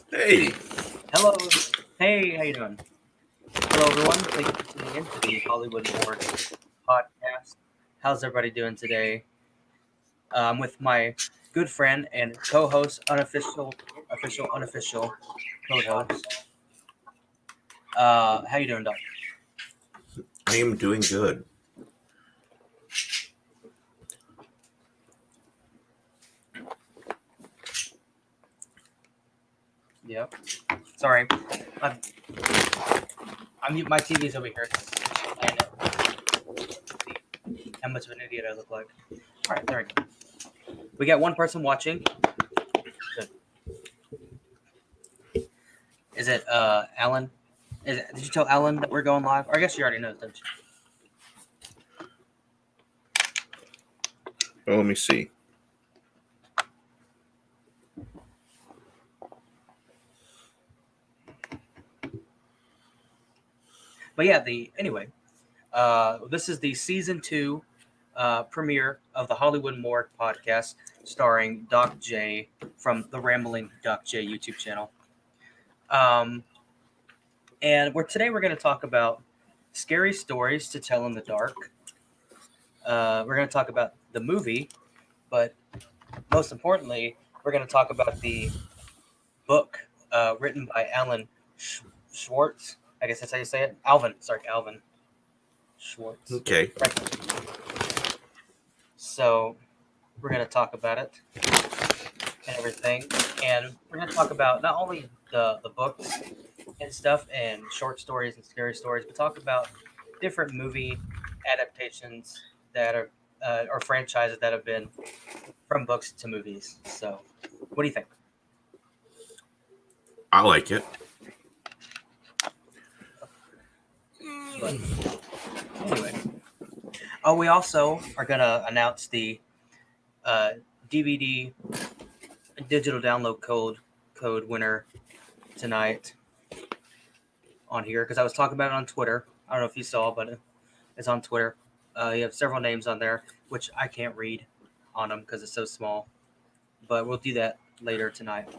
Hey, Hello. Hey, how you doing? Hello, everyone. Thank you for tuning in to the Hollywood Morgue podcast. How's everybody doing today? I'm with my good friend and co-host, unofficial co-host. How you doing, Doc? I am doing good. Yep. Sorry, I'm, my TV's over here. I know how much of an idiot I look like. All right, there we go. We got one person watching. Good. Is it Alan? Did you tell Alan that we're going live? Or I guess you already know, don't you? Well, let me see. But yeah, this is the season 2 premiere of the Hollywood Morgue podcast, starring Doc J from the Rambling Doc J YouTube channel. And we're going to talk about scary stories to tell in the dark. We're going to talk about the movie, but most importantly, we're going to talk about the book written by Alan Schwartz. I guess that's how you say it. Alvin Schwartz. Okay. Right. So we're going to talk about it and everything. And we're going to talk about not only the books and stuff and short stories and scary stories, but talk about different movie adaptations that are or franchises that have been from books to movies. So what do you think? I like it. But anyway. Oh, we also are going to announce the DVD digital download code winner tonight on here because I was talking about it on Twitter. I don't know if you saw, but it's on Twitter. You have several names on there, which I can't read on them because it's so small. But we'll do that later tonight.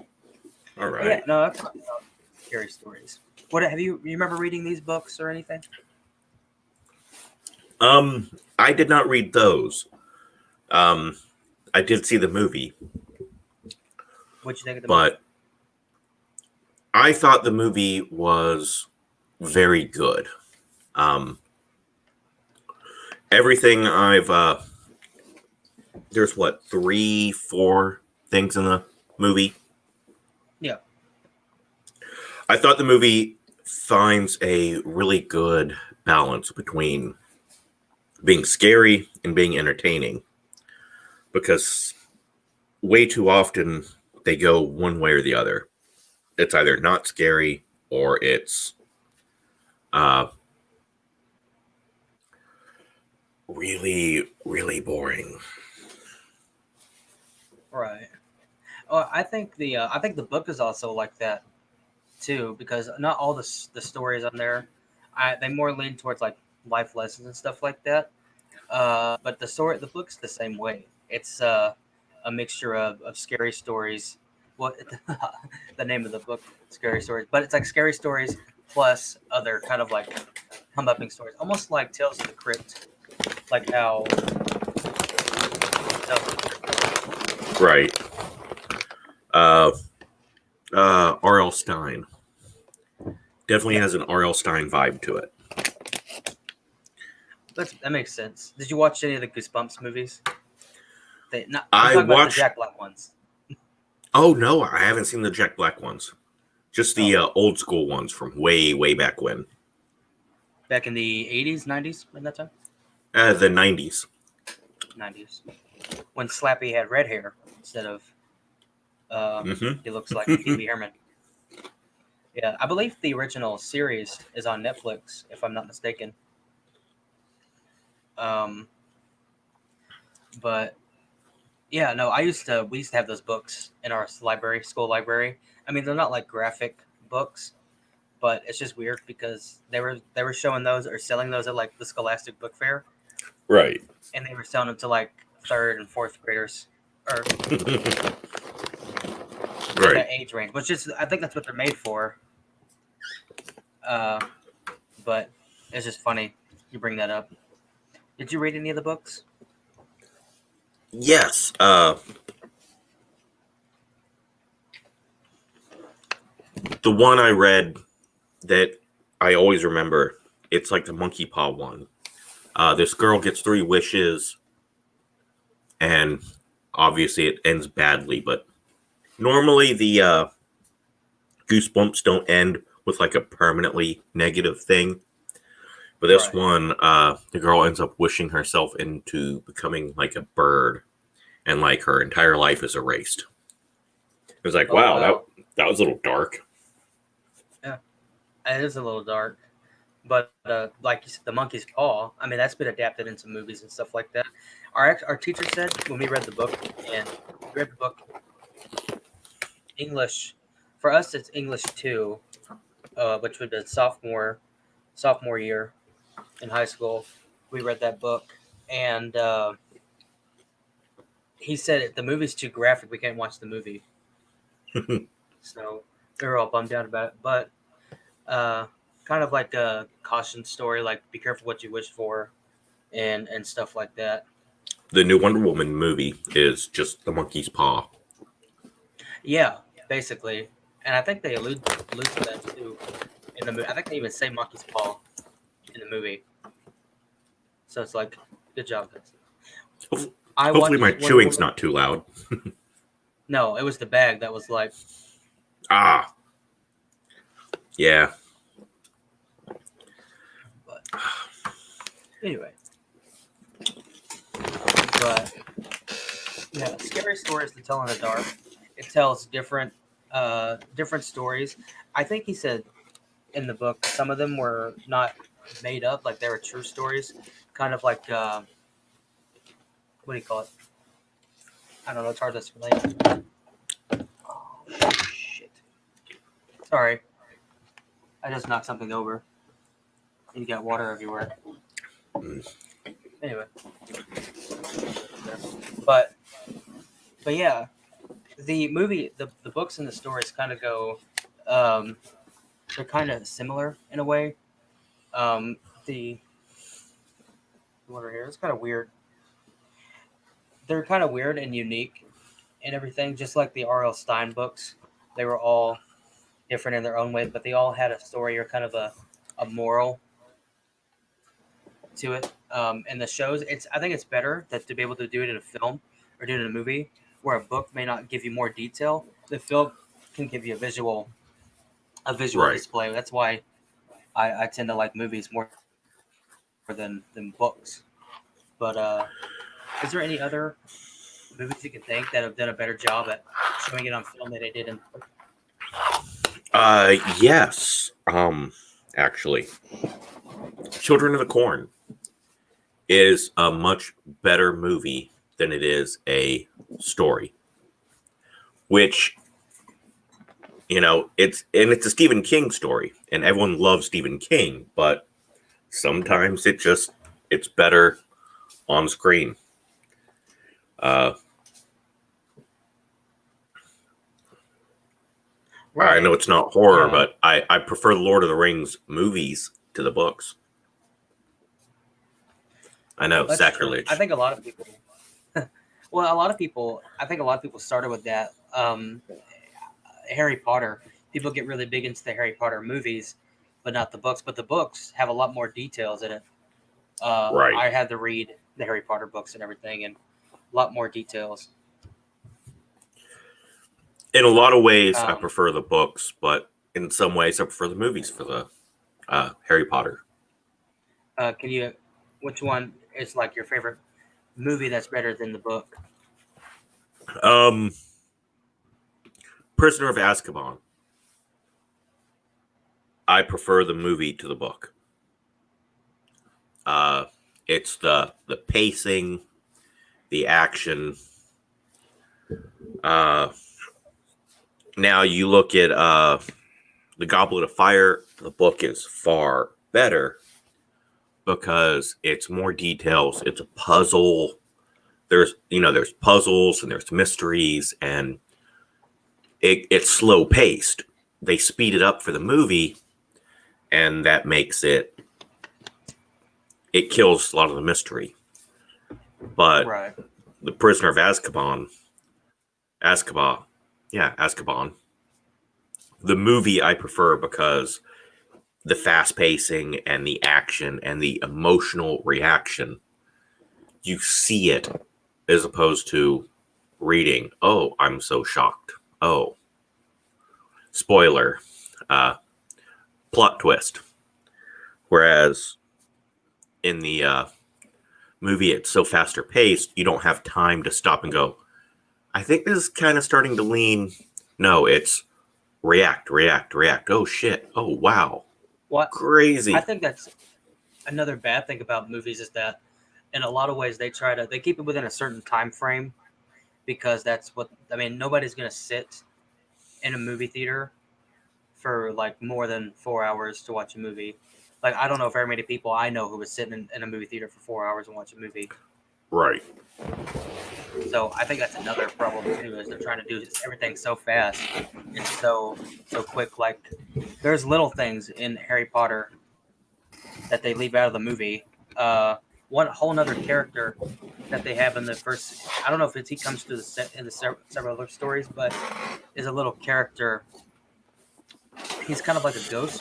All right. Yeah, no, that's scary stories. What have you remember reading these books or anything? I did not read those. I did see the movie. What'd you think of the but movie? I thought the movie was very good. Everything there's 3, 4 things in the movie. Yeah. I thought the movie finds a really good balance between being scary and being entertaining, because way too often they go one way or the other. It's either not scary or it's really, really boring. Right. I think the book is also like that too, because not all the stories on there, they more lean towards like life lessons and stuff like that. But the book's the same way. It's a mixture of scary stories. What the name of the book? Scary stories, but it's like scary stories plus other kind of like humbupping stories, almost like Tales of the Crypt, like how. Right. R.L. Stein. Definitely has an R.L. Stein vibe to it. That makes sense. Did you watch any of the Goosebumps movies? I'm I talking about the watched. Jack Black ones. Oh no, I haven't seen the Jack Black ones. Just the old school ones from way, way back when. Back in the 80s, 90s, in that time? The 90s. 90s. When Slappy had red hair instead of he looks like Pee Wee Herman. Yeah, I believe the original series is on Netflix, if I'm not mistaken. But yeah, no, we used to have those books in our school library. I mean, they're not like graphic books, but it's just weird because they were showing those or selling those at like the Scholastic Book Fair. Right. And they were selling them to like 3rd and 4th graders. Or right. Right. that age range, which is I think that's what they're made for. But it's just funny you bring that up. Did you read any of the books? Yes. The one I read that I always remember, it's like the monkey paw one. This girl gets 3 wishes, and obviously it ends badly, but normally the goosebumps don't end with like a permanently negative thing. But this one, the girl ends up wishing herself into becoming like a bird, and like her entire life is erased. It was like, wow, that was a little dark. Yeah, it is a little dark. But like you said, the monkey's paw. I mean, that's been adapted into movies and stuff like that. Our teacher said when we read the book, and we read the book English. For us, it's English 2, which would be sophomore year in high school. We read that book, and he said the movie's too graphic. We can't watch the movie. So they were all bummed out about it. But kind of like a caution story, like be careful what you wish for, and stuff like that. The new Wonder Woman movie is just the monkey's paw. Yeah, basically, and I think they allude to that too in the movie. I think they even say monkey's paw in the movie. So it's like, good job, guys. Hopefully my chewing's not too loud. No, it was the bag that was like... Ah. Yeah. But anyway. But yeah, scary stories to tell in the dark. It tells different stories. I think he said in the book some of them were not made up, like they were true stories. Kind of like what do you call it? I don't know, it's hard to explain. Oh shit. Sorry. I just knocked something over. And you got water everywhere. Anyway. But yeah, the movie, the books and the stories kind of go, they're kind of similar in a way. The water here, it's kind of weird. They're kind of weird and unique and everything, just like the R.L. Stine books. They were all different in their own way, but they all had a story or kind of a moral to it. And the shows, I think it's better that to be able to do it in a film or do it in a movie, where a book may not give you more detail. The film can give you a visual display. That's why I tend to like movies more than books. But is there any other movies you can think that have done a better job at showing it on film than they did in? Yes. Actually, Children of the Corn is a much better movie than it is a story. Which, it's a Stephen King story, and everyone loves Stephen King, but sometimes it's better on screen. Right. I know it's not horror, but I prefer the Lord of the Rings movies to the books. I know, that's sacrilege. True. I think a lot of people. I think a lot of people started with that. Harry Potter. People get really big into the Harry Potter movies, but not the books. But the books have a lot more details in it. Right. I had to read the Harry Potter books and everything, and a lot more details. In a lot of ways, I prefer the books, but in some ways, I prefer the movies for the Harry Potter. Which one is like your favorite movie that's better than the book? Prisoner of Azkaban. I prefer the movie to the book. It's the pacing, the action. Now you look at the Goblet of Fire. The book is far better because it's more details. It's a puzzle. There's puzzles and there's mysteries, and it's slow paced. They speed it up for the movie, and that makes it kills a lot of the mystery. But Right. the Prisoner of Azkaban, the movie I prefer because the fast pacing and the action and the emotional reaction, you see it as opposed to reading. Oh, I'm so shocked. Oh, spoiler, plot twist. Whereas in the movie, it's so faster paced, you don't have time to stop and go, I think this is kind of starting to lean. No, it's react, react, react. Oh, shit. Oh, wow. What Crazy. I think that's another bad thing about movies is that in a lot of ways they keep it within a certain time frame because that's what I mean. Nobody's gonna sit in a movie theater for like more than 4 hours to watch a movie. Like I don't know very many people I know who was sitting in a movie theater for 4 hours and watch a movie. Right. So I think that's another problem too, is they're trying to do everything so fast. It's so quick. Like there's little things in Harry Potter that they leave out of the movie. One whole another character that they have in the first. I don't know if he comes through the set in the several other stories, but is a little character. He's kind of like a ghost,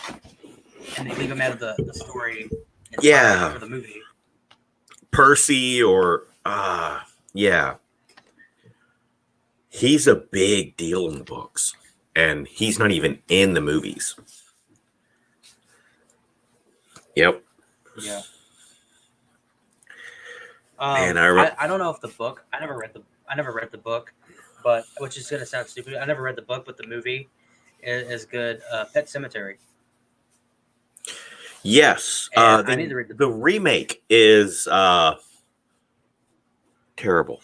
and they leave him out of the story. Yeah. For the movie. Percy or yeah. He's a big deal in the books, and he's not even in the movies. Yep. Yeah. Man, I don't know if the book. I never read the book, but which is gonna sound stupid. I never read the book, but the movie is good. Pet Cemetery. Yes. I need to read the remake is terrible.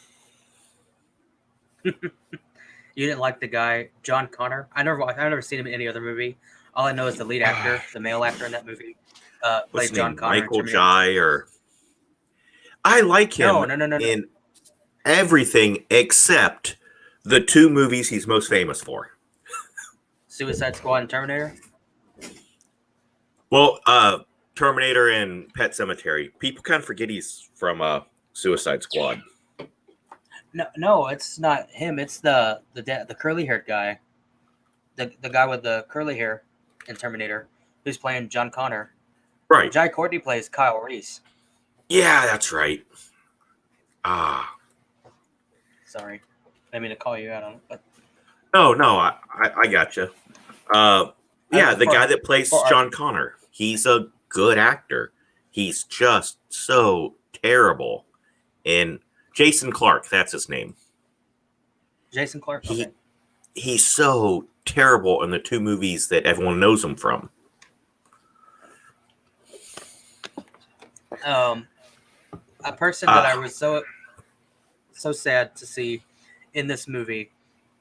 You didn't like the guy John Connor? I've never seen him in any other movie. All I know is the lead actor, the male actor in that movie, What's played his John name? Connor. Michael Jai or I like him No. in everything except the two movies he's most famous for. Suicide Squad and Terminator. Well, Terminator and Pet Cemetery. People kind of forget he's from Suicide Squad. No, it's not him. It's the curly haired guy, the guy with the curly hair in Terminator, who's playing John Connor. Right. Jai Courtney plays Kyle Reese. Yeah, that's right. Sorry, I mean to call you out on it, but No, I gotcha. Yeah, the guy that plays John Connor. He's a good actor. He's just so terrible. And Jason Clarke, that's his name. Jason Clarke. Okay. He's so terrible in the two movies that everyone knows him from. A person that I was so sad to see in this movie,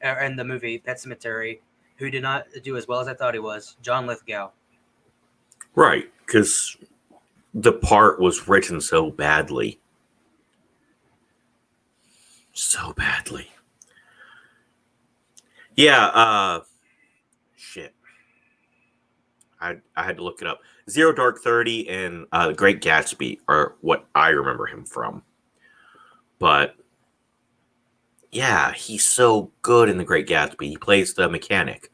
in the movie Pet Cemetery, who did not do as well as I thought he was, John Lithgow. Right, because the part was written so badly. So badly. Yeah, shit. I had to look it up. Zero Dark 30 and The Great Gatsby are what I remember him from. But yeah, he's so good in The Great Gatsby. He plays the mechanic.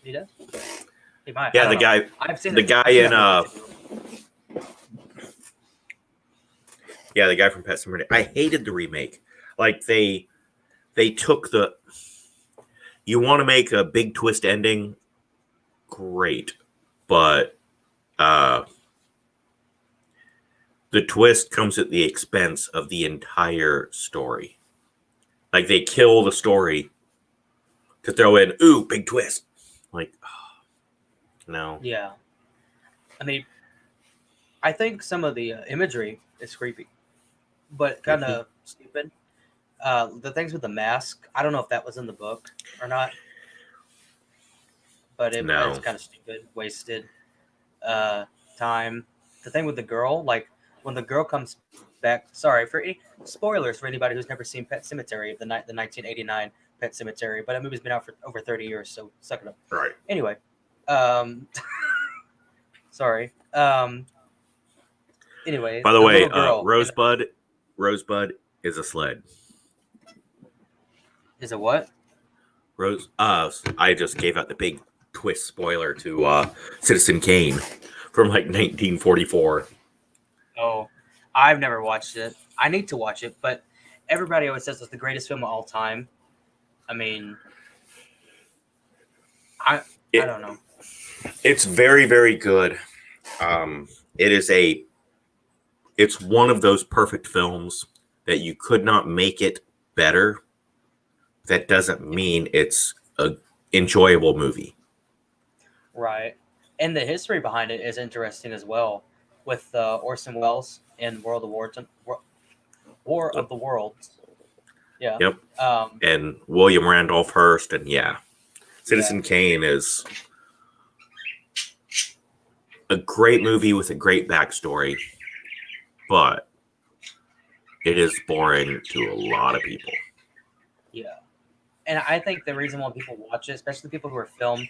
He does? He might. Yeah, the guy. I've seen the guy in yeah, the guy from Pet Cemetery. I hated the remake. Like they took the. You want to make a big twist ending? Great, but the twist comes at the expense of the entire story. Like they kill the story to throw in, ooh, big twist. Like, oh, no. Yeah. I mean, I think some of the imagery is creepy, but kind of stupid. The things with the mask, I don't know if that was in the book or not, but it's kind of stupid, wasted time. The thing with the girl, like when the girl comes back. Sorry for any spoilers for anybody who's never seen Pet Cemetery, the 1989 Pet Cemetery, but that movie's been out for over 30 years, so suck it up. Right. Anyway, sorry. Anyway, By the way, little girl Rosebud is a sled. is a what? I just gave out the big twist spoiler to Citizen Kane from like 1944. Oh, I've never watched it. I need to watch it, but everybody always says it's the greatest film of all time. I mean, I don't know. It's very, very good. It's one of those perfect films that you could not make it better. That doesn't mean it's a enjoyable movie. Right. And the history behind it is interesting as well, with Orson Welles in War of the Worlds. Yeah. Yep. Um, And William Randolph Hearst, and Citizen Yeah. Kane is a great movie with a great backstory, but it is boring to a lot of people. yeah. And I think the reason why people watch it, especially people who are film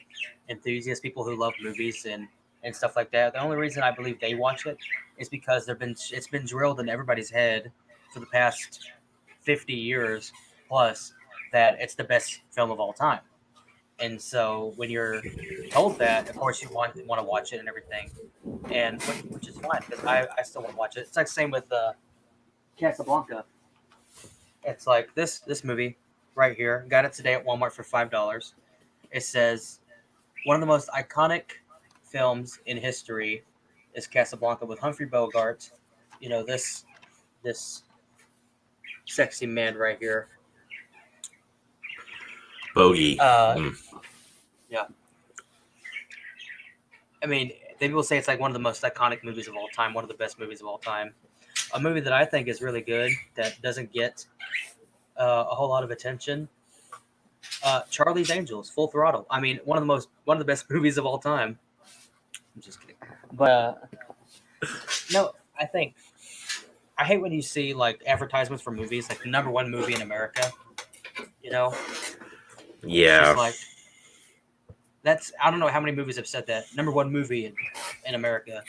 enthusiasts, people who love movies and stuff like that, the only reason I believe they watch it is because it's been drilled in everybody's head for the past 50 years plus that it's the best film of all time. And so when you're told that, of course you want to watch it and everything, and which is fine because I still want to watch it. It's like the same with Casablanca. It's like this movie right here. Got it today at Walmart for $5. It says one of the most iconic films in history is Casablanca with Humphrey Bogart. You know, this sexy man right here. Bogey. Yeah. I mean, people say it's like one of the most iconic movies of all time, one of the best movies of all time. A movie that I think is really good that doesn't get a whole lot of attention. Charlie's Angels, Full Throttle. I mean, one of the best movies of all time. I'm just kidding, but no, I hate when you see like advertisements for movies, like the number one movie in America. You know, it's Yeah. just like I don't know how many movies have said that. Number one movie in America,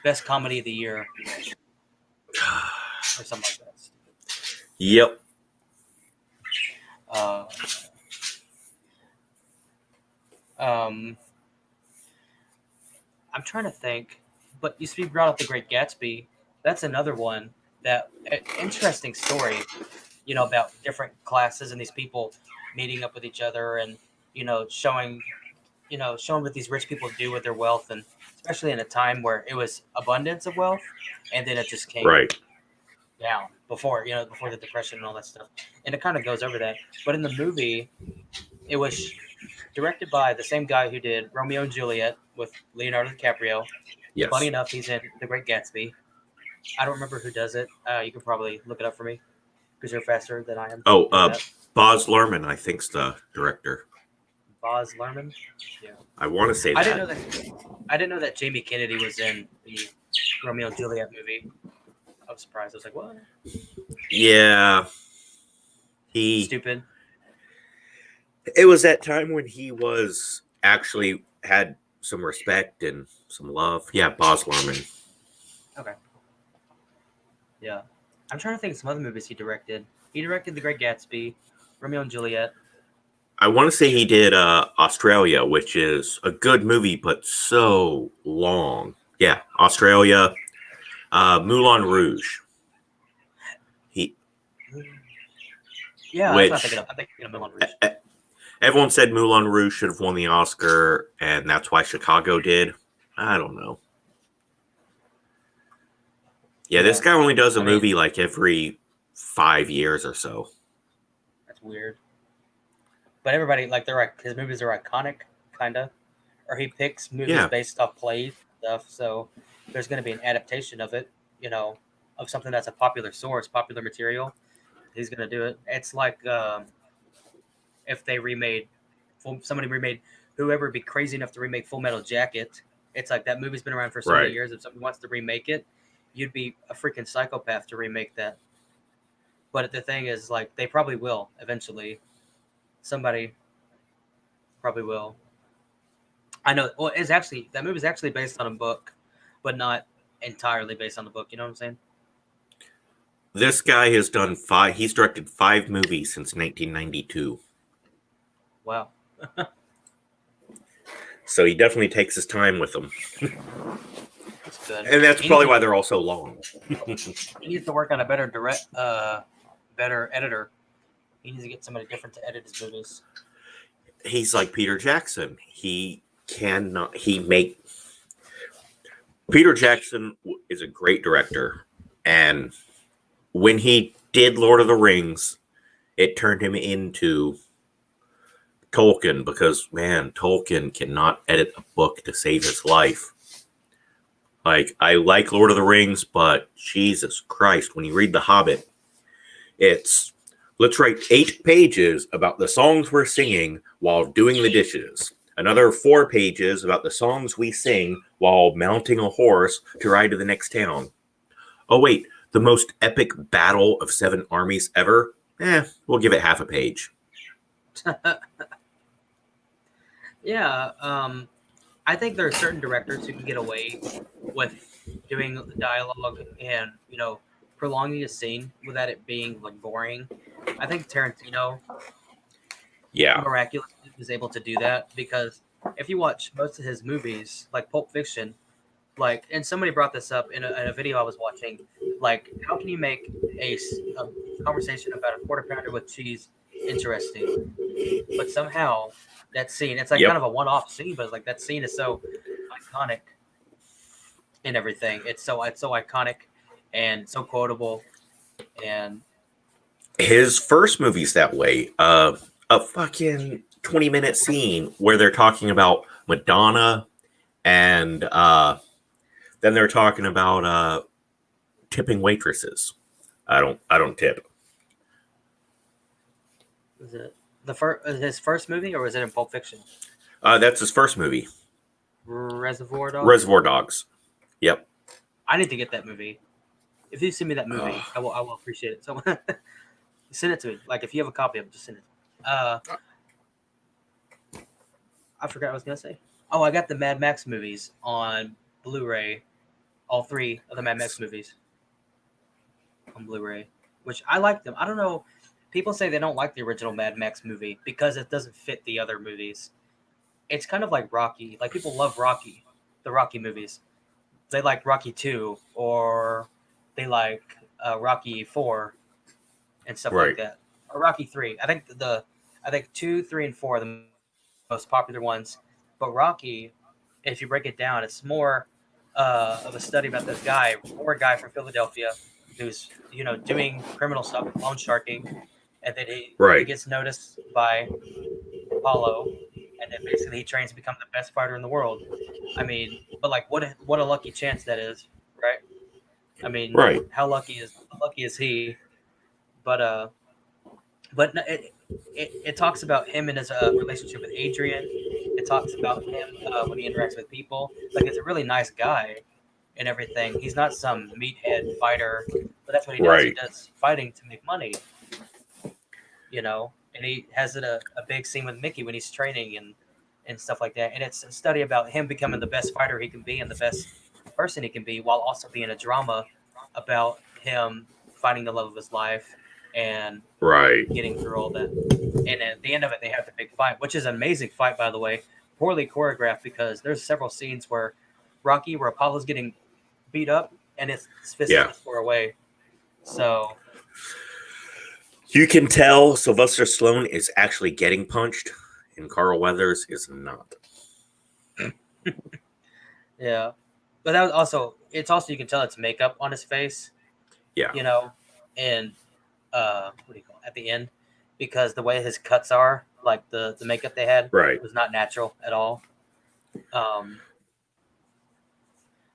best comedy of the year, or something like that. Yep. I'm trying to think, but you speak brought up the Great Gatsby. That's another one that interesting story. You know, about different classes and these people meeting up with each other, and showing what these rich people do with their wealth, and especially in a time where it was abundance of wealth, and then it just came Right. down before the Depression and all that stuff. And it kind of goes over that. But in the movie, it was directed by the same guy who did Romeo and Juliet with Leonardo DiCaprio. Yes. Funny enough, he's in The Great Gatsby. I don't remember who does it. You can probably look it up for me because you're faster than I am. Oh, Baz Luhrmann, I think's the director. Baz Luhrmann. Yeah. I want to say that. I didn't know that Jamie Kennedy was in the Romeo and Juliet movie. I was surprised. I was like, what? Yeah. Stupid. It was that time when he was actually had some respect and some love. Yeah, Baz Luhrmann. Okay. Yeah. I'm trying to think of some other movies he directed. He directed The Great Gatsby, Romeo and Juliet. I want to say he did Australia, which is a good movie, but so long. Yeah, Australia. Moulin Rouge. Yeah, that's what I'm thinking of. I'm thinking of Moulin Rouge. Everyone said Moulin Rouge should have won the Oscar, and that's why Chicago did. I don't know. Yeah, this guy only does a movie like every 5 years or so. That's weird. But everybody, like, his movies are iconic, kind of. Or he picks movies based off plays and stuff, so there's going to be an adaptation of it, of something that's a popular source, popular material. He's going to do it. It's like if somebody remade, whoever would be crazy enough to remake Full Metal Jacket. It's like that movie's been around for so many years. If somebody wants to remake it, you'd be a freaking psychopath to remake that. But the thing is, like, they probably will eventually. Somebody probably will. I know. Well, it's actually that movie's actually based on a book, but not entirely based on the book. You know what I'm saying? This guy has done five. He's directed 5 movies since 1992. Wow. So he definitely takes his time with them, That's good. and that's probably why they're all so long. He needs to work on a better editor. He needs to get somebody different to edit his movies. He's like Peter Jackson. He cannot. He make Peter Jackson is a great director, and when he did Lord of the Rings, it turned him into Tolkien because, man, Tolkien cannot edit a book to save his life. Like, I like Lord of the Rings, but Jesus Christ, when you read The Hobbit, it's let's write 8 pages about the songs we're singing while doing the dishes. Another 4 pages about the songs we sing while mounting a horse to ride to the next town. Oh, wait, the most epic battle of 7 armies ever? We'll give it half a page. Yeah, I think there are certain directors who can get away with doing dialogue and prolonging a scene without it being like boring. I think Tarantino miraculously was able to do that because if you watch most of his movies, like Pulp Fiction, like, and somebody brought this up in a video I was watching, like, how can you make a conversation about a quarter pounder with cheese interesting? But somehow that scene, it's like kind of a one-off scene, but like that scene is so iconic and everything. It's so iconic and so quotable. And his first movie's that way. A fucking 20-minute scene where they're talking about Madonna, and then they're talking about tipping waitresses. I don't tip. Was it his first movie, or was it in Pulp Fiction? That's his first movie. Reservoir Dogs. Reservoir Dogs. Yep. I need to get that movie. If you send me that movie, I will appreciate it. So send it to me. Like, if you have a copy of it, just send it. I forgot what I was gonna say. Oh, I got the Mad Max movies on Blu-ray. All 3 of the Mad Max movies on Blu-ray, which I like them. I don't know. People say they don't like the original Mad Max movie because it doesn't fit the other movies. It's kind of like Rocky. Like, people love Rocky, the Rocky movies. They like Rocky 2 or they like Rocky 4 and stuff like that. Or Rocky 3. I think 2, 3, and 4 are the most popular ones. But Rocky, if you break it down, it's more of a study about this guy, poor guy from Philadelphia, who's doing criminal stuff, loan sharking, and then he gets noticed by Apollo, and then basically he trains to become the best fighter in the world. I mean, but like, what a lucky chance that is, right? I mean, how lucky is he? But it talks about him and his relationship with Adrian. It talks about him when he interacts with people. Like, it's a really nice guy and everything. He's not some meathead fighter, but that's what he does. He does fighting to make money, and he has a big scene with Mickey when he's training and stuff like that. And it's a study about him becoming the best fighter he can be and the best person he can be, while also being a drama about him finding the love of his life and getting through all that. And at the end of it, they have the big fight, which is an amazing fight, by the way. Poorly choreographed because there's several scenes where Apollo's getting beat up and his fist is far away. So you can tell Sylvester Stallone is actually getting punched, and Carl Weathers is not. Yeah, but that was also you can tell it's makeup on his face. Yeah, and what do you call it, at the end, because the way his cuts are, like the makeup they had, was not natural at all.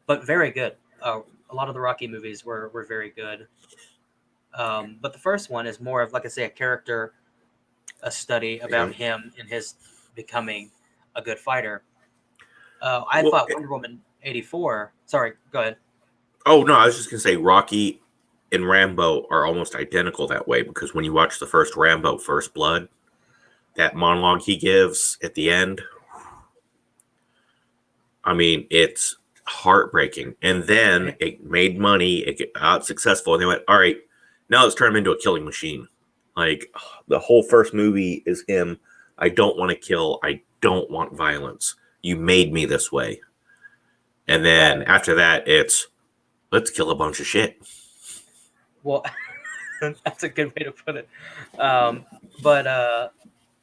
But very good. A lot of the Rocky movies were very good. But the first one is more of, like I say, a study about him and his becoming a good fighter. I thought Wonder Woman 84. Sorry, go ahead. Oh no, I was just gonna say Rocky and Rambo are almost identical that way because when you watch the first Rambo, First Blood, that monologue he gives at the end, I mean, it's heartbreaking. And then it made money, it got successful, and they went, all right, now let's turn him into a killing machine. Like the whole first movie is him. I don't want to kill. I don't want violence. You made me this way. And then after that, it's let's kill a bunch of shit. Well, that's a good way to put it. But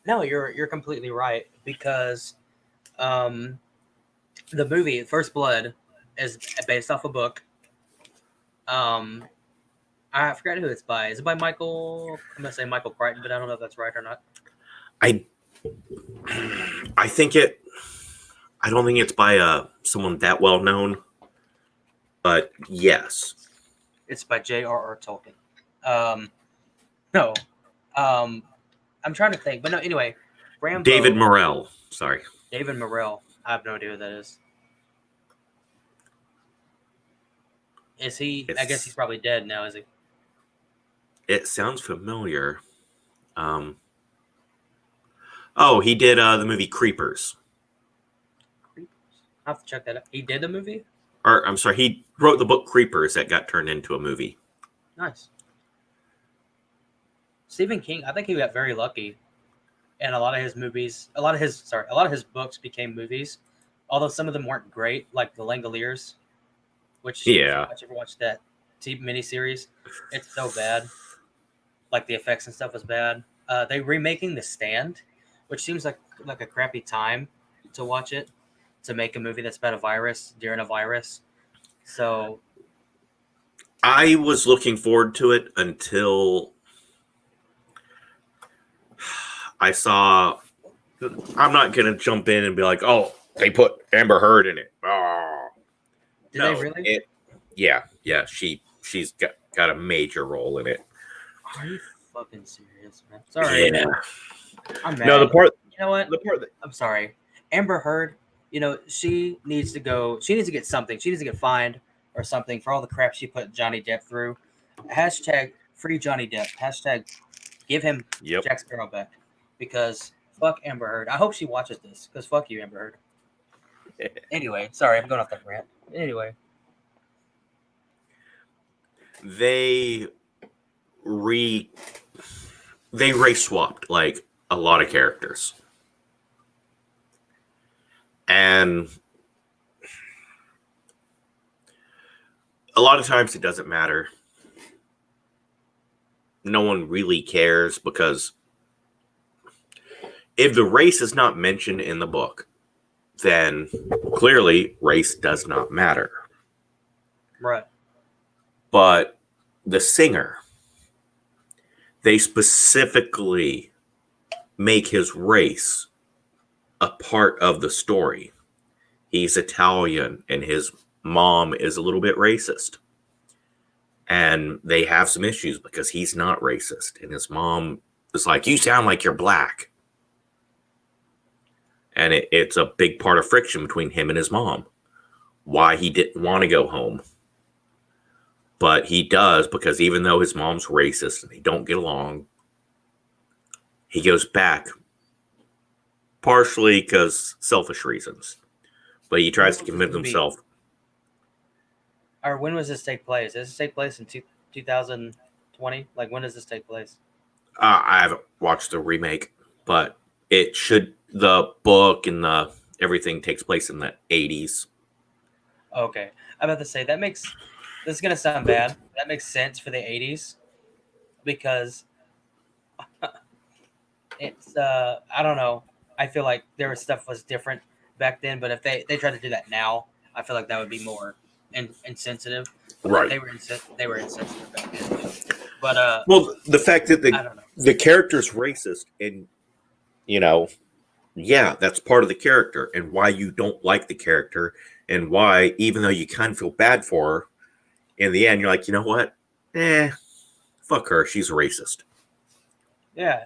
no, you're completely right because the movie First Blood is based off a book. I forgot who it's by. Is it by Michael? I'm gonna say Michael Crichton, but I don't know if that's right or not. I think it. I don't think it's by someone that well known, but yes, It's by J.R.R. Tolkien. No, I'm trying to think, but no. Anyway, Rambo. David Morrell. Sorry, David Morrell. I have no idea who that is. Is he? I guess he's probably dead now. Is he? It sounds familiar. Oh, he did the movie Creepers. Creepers. I have to check that out. He did the movie? Or I'm sorry, he wrote the book Creepers that got turned into a movie. Nice. Stephen King, I think he got very lucky. And a lot of his books became movies. Although some of them weren't great, like The Langoliers, which if you ever watched that TV miniseries, it's so bad. Like the effects and stuff was bad. They remaking The Stand, which seems like a crappy time to watch it, to make a movie that's about a virus during a virus. So I was looking forward to it until I saw. I'm not gonna jump in and be like, "Oh, they put Amber Heard in it." Oh, did they really? Yeah. She's got a major role in it. Are you fucking serious, man? Sorry. Yeah. I'm mad. No, the part. You know what? The part that, I'm sorry. Amber Heard, she needs to go. She needs to get something. She needs to get fined or something for all the crap she put Johnny Depp through. Hashtag free Johnny Depp. Hashtag give him Jack Sparrow back. Because fuck Amber Heard. I hope she watches this. Because fuck you, Amber Heard. Anyway, sorry, I'm going off that rant. Anyway. They race swapped like a lot of characters. And a lot of times it doesn't matter. No one really cares because if the race is not mentioned in the book, then clearly race does not matter. Right. But the singer, they specifically make his race a part of the story. He's Italian and his mom is a little bit racist. And they have some issues because he's not racist. And his mom is like, you sound like you're black. And it's a big part of friction between him and his mom. Why he didn't want to go home. But he does because even though his mom's racist and they don't get along, he goes back. Partially because selfish reasons. But he tries to convince himself. Or when does this take place? Does this take place in 2020? Like, when does this take place? I haven't watched the remake, but it should. The book and the everything takes place in the 80s. Okay. I'm about to say, this is going to sound bad. That makes sense for the 80s because it's, I don't know. I feel like stuff was different back then, but if they tried to do that now, I feel like that would be more insensitive. Right. They were insensitive back then. But well, the fact that I don't know. the character's racist and that's part of the character and why you don't like the character and why even though you kind of feel bad for her, in the end you're like, you know what? Fuck her. She's racist. Yeah.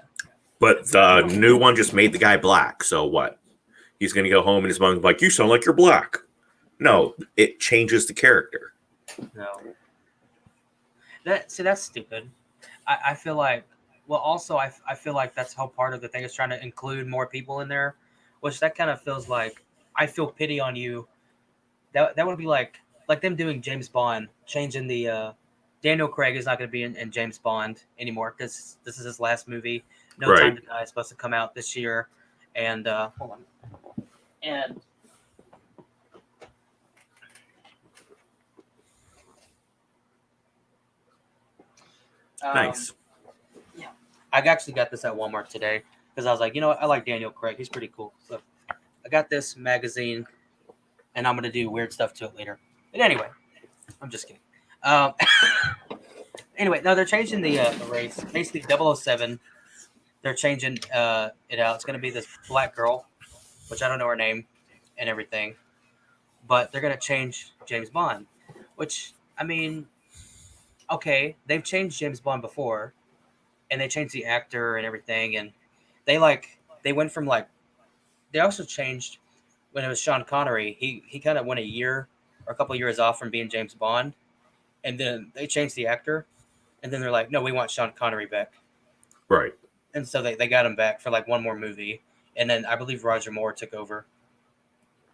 But the new one just made the guy black. So what? He's going to go home and his mom's like, you sound like you're black. No, it changes the character. No, that's stupid. I feel like, well, also I feel like that's how part of the thing is trying to include more people in there, which that kind of feels like I feel pity on you. That would be like them doing James Bond, changing the Daniel Craig is not going to be in James Bond anymore because this is his last movie. No Time Right. to Die is supposed to come out this year, and hold on, and Nice. yeah, I actually got this at Walmart today because I was like, you know what, I like Daniel Craig, he's pretty cool. So I got this magazine, and I'm gonna do weird stuff to it later. But anyway, I'm just kidding. Um, anyway, no, they're changing the race. Basically, 007. They're changing it out. It's gonna be this black girl, which I don't know her name and everything, but they're gonna change James Bond, which I mean, okay, they've changed James Bond before, and they changed the actor and everything, and they went from like they also changed when it was Sean Connery. He kind of went a year or a couple of years off from being James Bond, and then they changed the actor, and then they're like, no, we want Sean Connery back, Right. and so they got him back for like one more movie, and then I believe Roger Moore took over,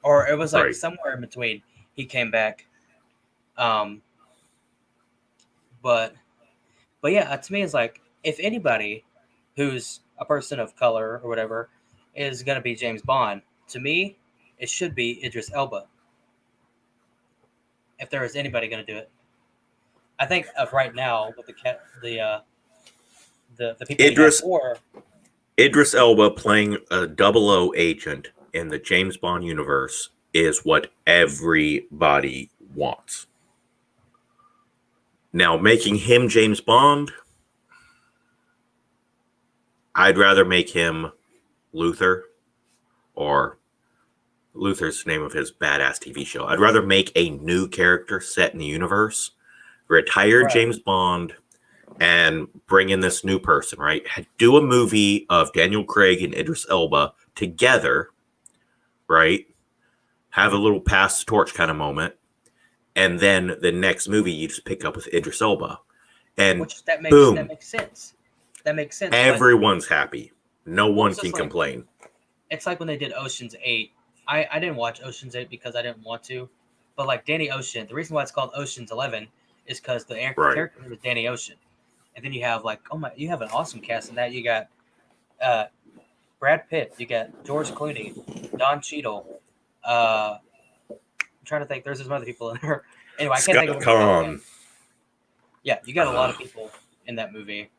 or it was like Right. somewhere in between. He came back, um, but yeah, to me, it's like if anybody who's a person of color or whatever is gonna be James Bond, to me, it should be Idris Elba. If there is anybody gonna do it, I think of right now with the people we have, Idris or Idris Elba playing a double O agent in the James Bond universe is what everybody wants. Now, making him James Bond, I'd rather make him Luther, or Luther's the name of his badass TV show. I'd rather make a new character set in the universe, retire right, James Bond, and bring in this new person, right? Do a movie of Daniel Craig and Idris Elba together, right? Have a little pass the torch kind of moment. And then the next movie you just pick up with Idris Elba. And which that boom, makes sense. That makes sense. But everyone's happy. No well, one it's can just like complain. it's like when they did Ocean's 8. I didn't watch Ocean's 8 because I didn't want to, but like Danny Ocean, the reason why it's called Ocean's 11 is because the Right. character was Danny Ocean. And then you have like, oh my, you have an awesome cast in that. You got uh, Brad Pitt, you got George Clooney, Don Cheadle. I'm trying to think. There's some other people in there. Anyway, I can't think of Scott them all. Kahn. Yeah, you got a lot of people in that movie.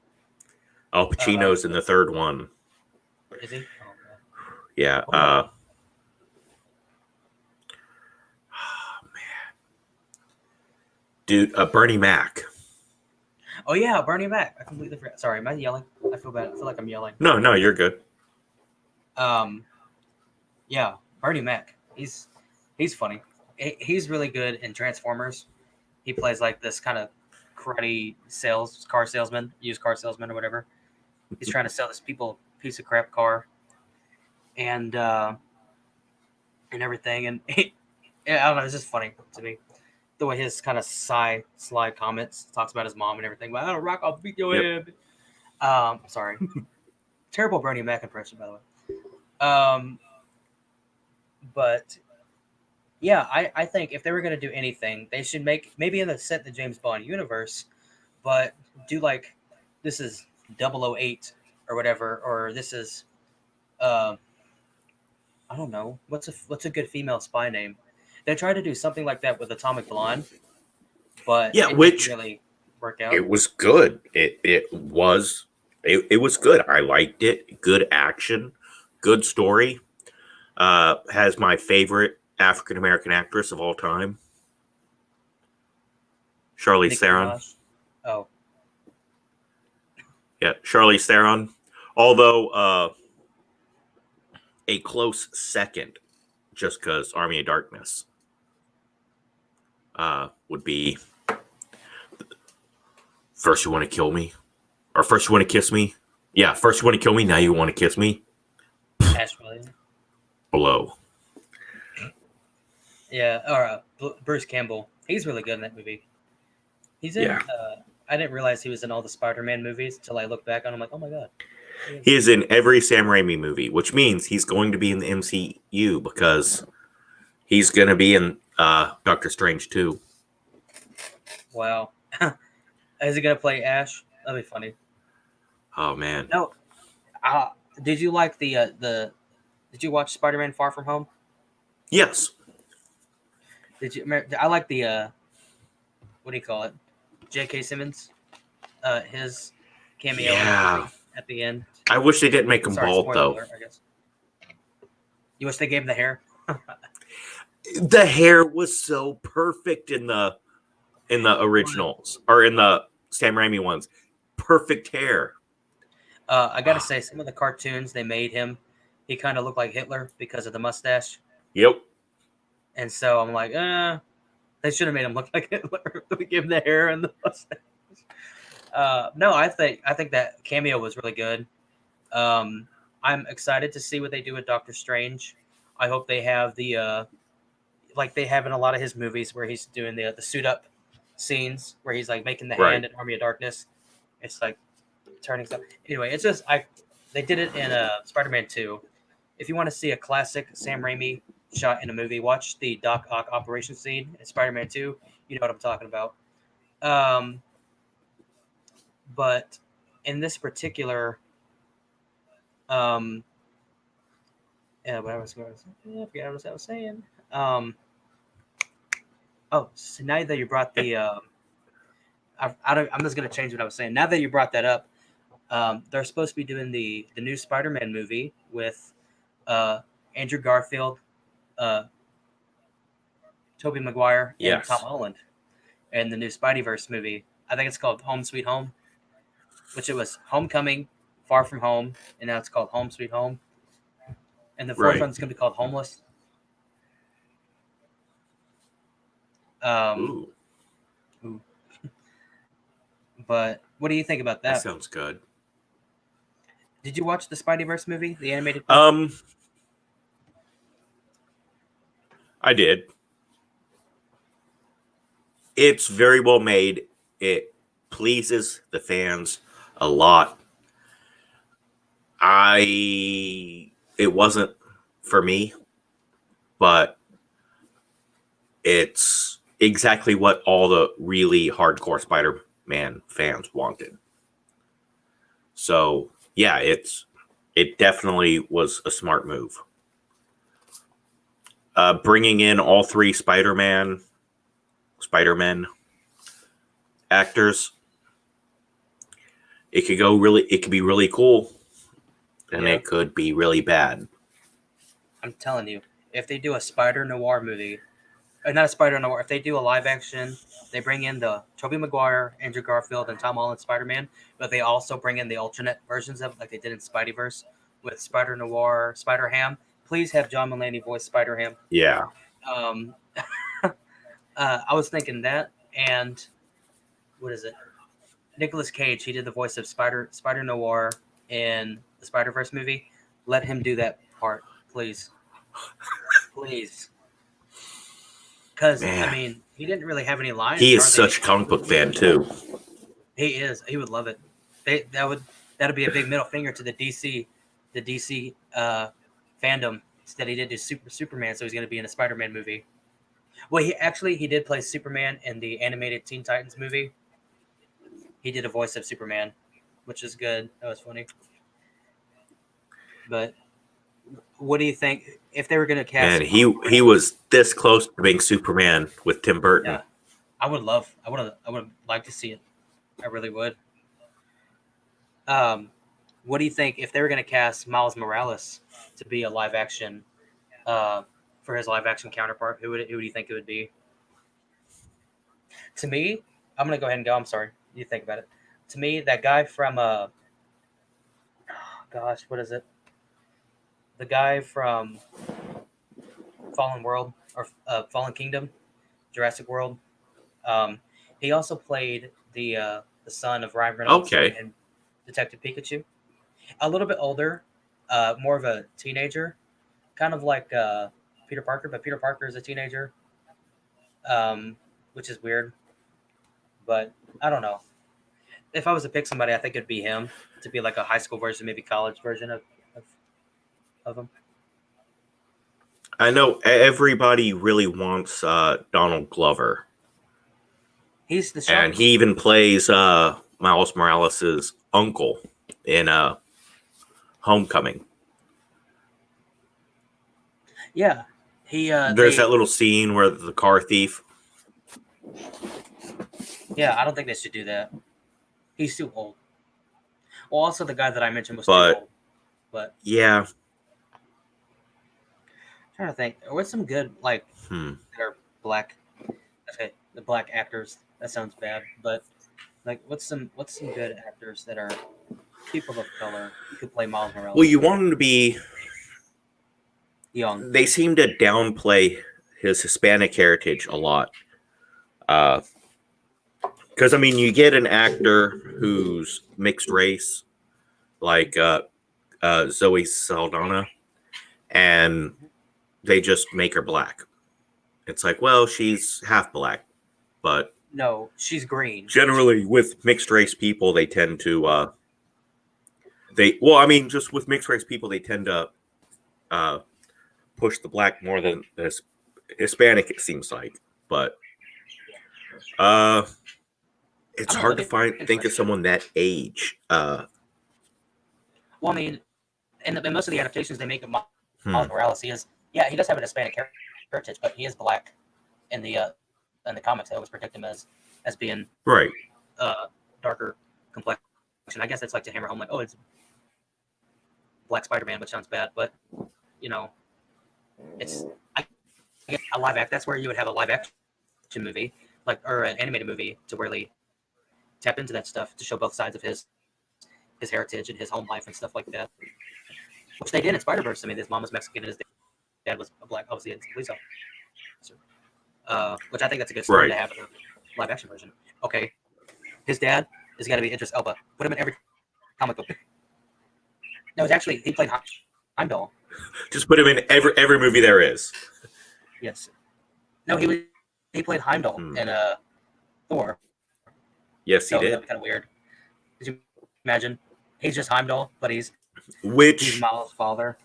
Al Pacino's in the third one. Is he? Oh, Yeah. man. Dude, Bernie Mac. Oh yeah, Bernie Mac. I completely forgot. Sorry, am I yelling? I feel bad. I feel like I'm yelling. No, you're good. Yeah, Bernie Mac. He's funny. He's really good in Transformers. He plays like this kind of karate car salesman, used car salesman or whatever. He's trying to sell this piece of crap car, and everything. And yeah, I don't know. It's just funny to me the way his kind of sly comments talks about his mom and everything. But I don't rock. I'll beat your head. Sorry. Terrible Bernie Mac impression, by the way. But yeah, I think if they were going to do anything, they should make maybe in the set the James Bond universe, but do like this is 008 or whatever, or this is I don't know what's a good female spy name. They tried to do something like that with Atomic Blonde, but Yeah, it which didn't really work out. it was good. It was good. I liked it. Good action, good story. Has my favorite African American actress of all time, Charlize Nicki Theron. Minaj. Oh, Yeah, Charlize Theron. Although a close second, just because Army of Darkness would be first you want to kill me, or first you want to kiss me. Yeah, first you want to kill me, now you want to kiss me. Ash Williams. Blow. Yeah, or Bruce Campbell. He's really good in that movie. He's in. Yeah. I didn't realize he was in all the Spider-Man movies until I looked back on him. Like, oh my god, he He is. is in every Sam Raimi movie, which means he's going to be in the MCU because he's going to be in Doctor Strange too. Wow. Is he gonna play Ash? That'd be funny. Oh man. No. Uh, did you like the? Did you watch Spider-Man: Far From Home? Yes. Did you? I like the what do you call it? J.K. Simmons. His cameo and Yeah. everything at the end. I wish they didn't make him Sorry, bald spoiler though. alert. I guess. You wish they gave him the hair. The hair was so perfect in the originals or in the Sam Raimi ones. Perfect hair. I gotta say, some of the cartoons they made him, he kind of looked like Hitler because of the mustache, Yep. and so I'm like, they should have made him look like Hitler. Give him the hair and the mustache. No, I think that cameo was really good. I'm excited to see what they do with Doctor Strange. I hope they have the like they have in a lot of his movies where he's doing the suit up scenes where he's like making the Right. hand in Army of Darkness. It's like turning stuff. Anyway, it's just they did it in Spider-Man 2. If you want to see a classic Sam Raimi shot in a movie, watch the Doc Ock operation scene in Spider-Man 2. You know what I'm talking about. Um, but in this particular, um, what I was going to say, I forget what I was saying. So now that you brought the, I'm just going to change what I was saying. Now that you brought that up, they're supposed to be doing the new Spider-Man movie with Andrew Garfield, Tobey Maguire, and Tom Yes. Holland, and the new Spideyverse movie. I think it's called Home Sweet Home, which it was Homecoming, Far From Home, and now it's called Home Sweet Home. And the fourth Right. one's going to be called Homeless. Um, Ooh, but what do you think about that that? sounds good. Did you watch the Spideyverse movie, the animated one? I did. It's very well made. It pleases the fans a lot. It wasn't for me, but it's exactly what all the really hardcore Spider-Man fans wanted. So yeah, it definitely was a smart move. Bringing in all three Spider-Men actors, it could be really cool, and Yeah. it could be really bad. I'm telling you, if they do a Spider Noir movie, or not a Spider Noir, if they do a live action, they bring in the Tobey Maguire, Andrew Garfield, and Tom Holland Spider Man, but they also bring in the alternate versions of it, like they did in Spideyverse with Spider Noir, Spider Ham. Please have John Mulaney voice Spider Ham. Yeah. Um, I was thinking that, and what is it? Nicolas Cage. He did the voice of Spider Noir in the Spider Verse movie. Let him do that part, please, please. Because I Man, mean, he didn't really have any lines. he is Hardly such a anything. comic book fan too. He is. He would love it. That'd be a big middle finger to the DC fandom. Instead, he did do Superman, so he's going to be in a Spider-Man movie. Well, he did play Superman in the animated Teen Titans movie. He did a voice of Superman, which is good. That was funny. But what do you think if they were going to cast? And he was this close to being Superman with Tim Burton. Yeah, I would like to see it. I really would. What do you think if they were going to cast Miles Morales to be a live action for his live action counterpart? Who do you think it would be? To me, I'm going to go ahead and go. I'm sorry. You think about it. To me, that guy from gosh, what is it? The guy from Fallen World or Fallen Kingdom, Jurassic World. Um, he also played the son of Ryan Reynolds Okay. and Detective Pikachu. A little bit older, more of a teenager, kind of like Peter Parker, but Peter Parker is a teenager, which is weird. But I don't know. If I was to pick somebody, I think it'd be him to be like a high school version, maybe college version of, of him. I know everybody really wants Donald Glover, He's the and shark. he even plays Miles Morales' uncle in Homecoming. Yeah, he. There's that little scene where the car thief. Yeah, I don't think they should do that. He's too old. Well, also the guy that I mentioned was too But old. But yeah, I'm trying to think, what's some good like hmm. that are black? Okay, the black actors. That sounds bad, but like, what's some good actors that are people of color who could play Miles Morales? Well, you want him to be young. They seem to downplay his Hispanic heritage a lot. Because, I mean, you get an actor who's mixed race, like Zoe Saldana, and they just make her black. It's like, well, she's half black, but No, she's green. generally with mixed race people, they tend to, just with mixed race people, they tend to push the black more than the Hispanic, it seems like. But it's hard to think of someone that age. Well, I mean, in most of the adaptations they make of Miles Morales, he does have an Hispanic heritage, but he is black in the comics. They always predict him as being right, darker complexion. I guess that's like to hammer home, like, oh, it's Black Spider-Man, which sounds bad, but you know, it's I guess a live act. That's where you would have a live action movie, like, or an animated movie, to really tap into that stuff to show both sides of his heritage and his home life and stuff like that. Which they did in Spider-Verse. I mean, his mom was Mexican and his dad was black. Obviously, it's a police officer. Which I think that's a good story to have in a live action version. Okay, his dad has got to be Idris Elba. Put him in every comic book. No, it's actually he played Heimdall. Just put him in every movie there is. Yes. No, he played Heimdall in Thor. Yes, he did. That'd be kind of weird. Did you imagine? He's just Heimdall, but he's Miles' father.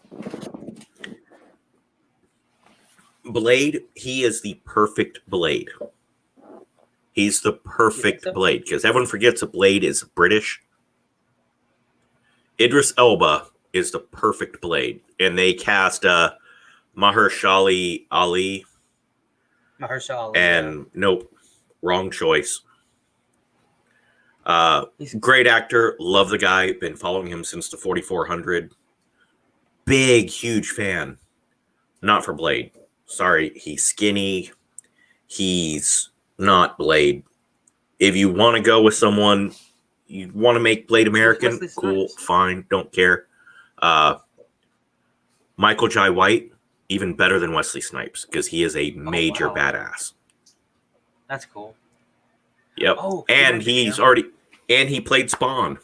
Blade, he is the perfect Blade. He's the perfect Blade, because everyone forgets that Blade is British. Idris Elba is the perfect Blade, and they cast Mahershala Ali. And nope, wrong choice. Great actor, love the guy, been following him since the 4400. Big, huge fan. Not for Blade. Sorry, he's skinny. He's not Blade. If you want to go with someone, you want to make Blade American, cool, fine, don't care. Michael Jai White, even better than Wesley Snipes, because he is a major badass. That's cool. Yep. Oh, and he played Spawn.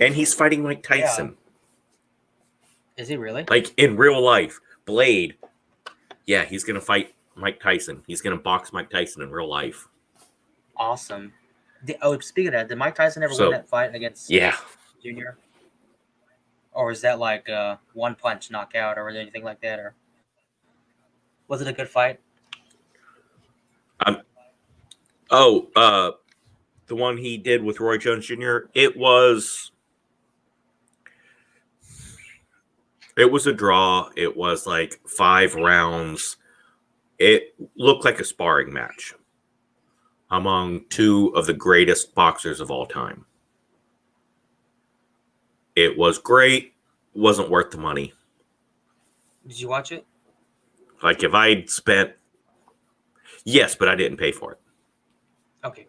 And he's fighting Mike Tyson. Yeah. Is he really? Like in real life, Blade. Yeah, he's going to fight Mike Tyson. He's going to box Mike Tyson in real life. Awesome. Speaking of that, did Mike Tyson ever win that fight against Junior? Or is that like a one punch knockout or anything like that? Or was it a good fight? The one he did with Roy Jones Jr., it was a draw. It was like 5 rounds. It looked like a sparring match among 2 of the greatest boxers of all time. It was great. Wasn't worth the money. Did you watch it? Like if I'd spent... Yes, but I didn't pay for it. Okay.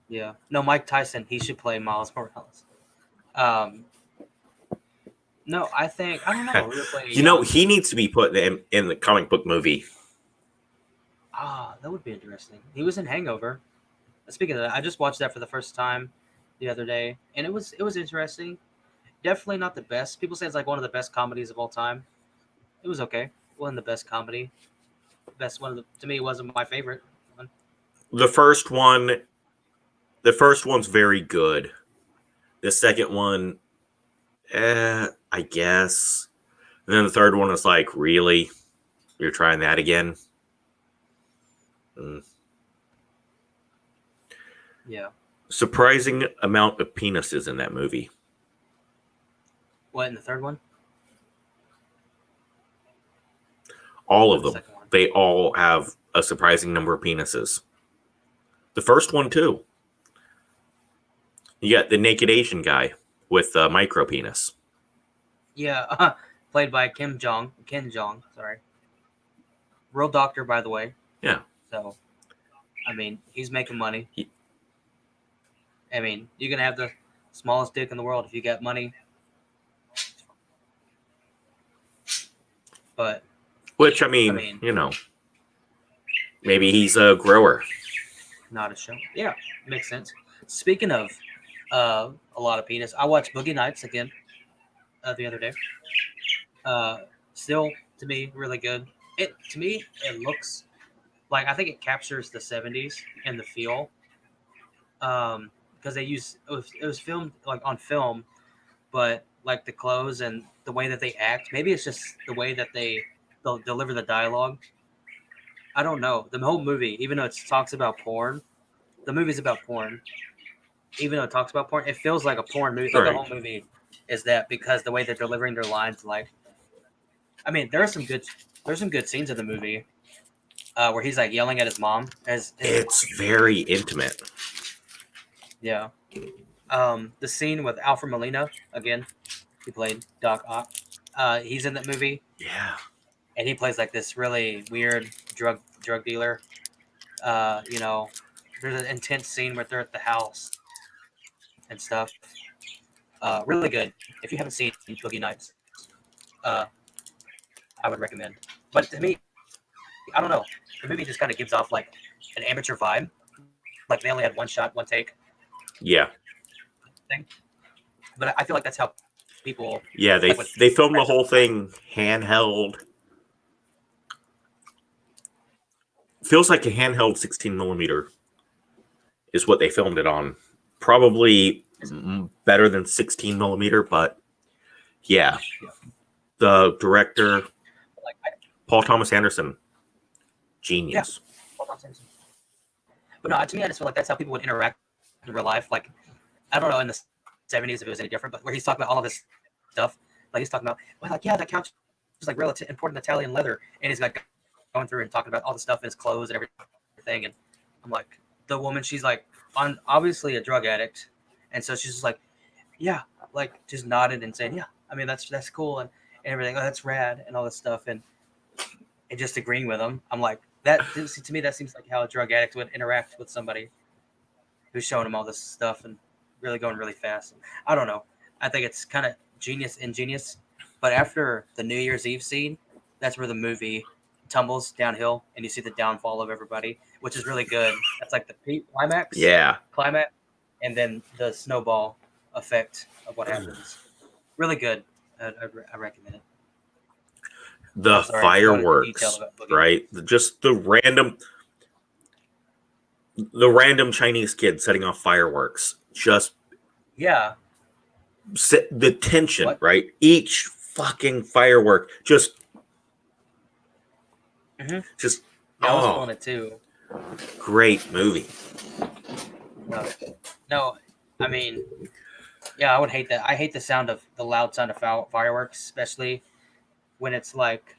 Yeah. No, Mike Tyson, he should play Miles Morales. No, I don't know. He needs to be put in the comic book movie. That would be interesting. He was in Hangover. Speaking of that, I just watched that for the first time the other day, and it was interesting. Definitely not the best. People say it's like one of the best comedies of all time. It was okay. It wasn't the best comedy, best one. To me, it wasn't my favorite one. The first one's very good. The second one, I guess. And then the third one is like, really? You're trying that again? Yeah. Surprising amount of penises in that movie. What, in the third one? All Or of the them. second one? They all have a surprising number of penises. The first one, too. You got the naked Asian guy with a micro penis. Yeah, played by Ken Jeong. Sorry, real doctor, by the way. Yeah. So, I mean, he's making money. I mean, you can have the smallest dick in the world if you got money. But, Which, I mean, you know, maybe he's a grower. not a show. Yeah, makes sense. Speaking of a lot of penis, I watched Boogie Nights again the other day. Still, to me, really good. It looks like, I think it captures the 70s and the feel. Because it was filmed like on film, but like the clothes and the way that they act, maybe it's just the way that they'll deliver the dialogue. I don't know. The whole movie, even though it talks about porn, the movie's about porn. Even though it talks about porn, it feels like a porn movie. Like Right. the whole movie is that, because the way they're delivering their lines, like, I mean, there's some good scenes in the movie where he's like yelling at his mom. It's very intimate. Yeah. The scene with Alfred Molina, again, he played Doc Ock. He's in that movie. Yeah. And he plays like this really weird drug dealer. You know, there's an intense scene where they're at the house and stuff. Really good. If you haven't seen Boogie Nights, I would recommend. But to me, I don't know. The movie just kind of gives off like an amateur vibe. Like they only had one shot, one take. Yeah. Thing. But I feel like that's how people. Yeah, they filmed the whole thing handheld. Feels like a handheld 16 millimeter is what they filmed it on. Probably better than 16 millimeter, but yeah. The director, Paul Thomas Anderson, genius. Yeah. Paul Thomas Anderson. But no, to me, I just feel like that's how people would interact in real life. Like, I don't know in the 70s if it was any different, but where he's talking about all of this stuff, like he's talking about, well, like, yeah, that couch is like real important Italian leather, and he's like going through and talking about all the stuff in his clothes and everything, and I'm like, the woman, she's like, obviously a drug addict, and so she's just like, yeah, like just nodding and saying, yeah, I mean that's cool and everything, oh, that's rad and all this stuff, and just agreeing with him. I'm like, that to me that seems like how a drug addict would interact with somebody who's showing him all this stuff and really going really fast. I don't know. I think it's kind of ingenious. But after the New Year's Eve scene, that's where the movie tumbles downhill and you see the downfall of everybody, which is really good. That's like the climax. Yeah. Climax. And then the snowball effect of what happens. Really good. I recommend it. The fireworks, right? Just the random Chinese kid setting off fireworks. Just the tension, right? Each fucking firework just I was feeling it too. Great movie. No, I mean, yeah, I would hate that. I hate the loud sound of fireworks, especially when it's like,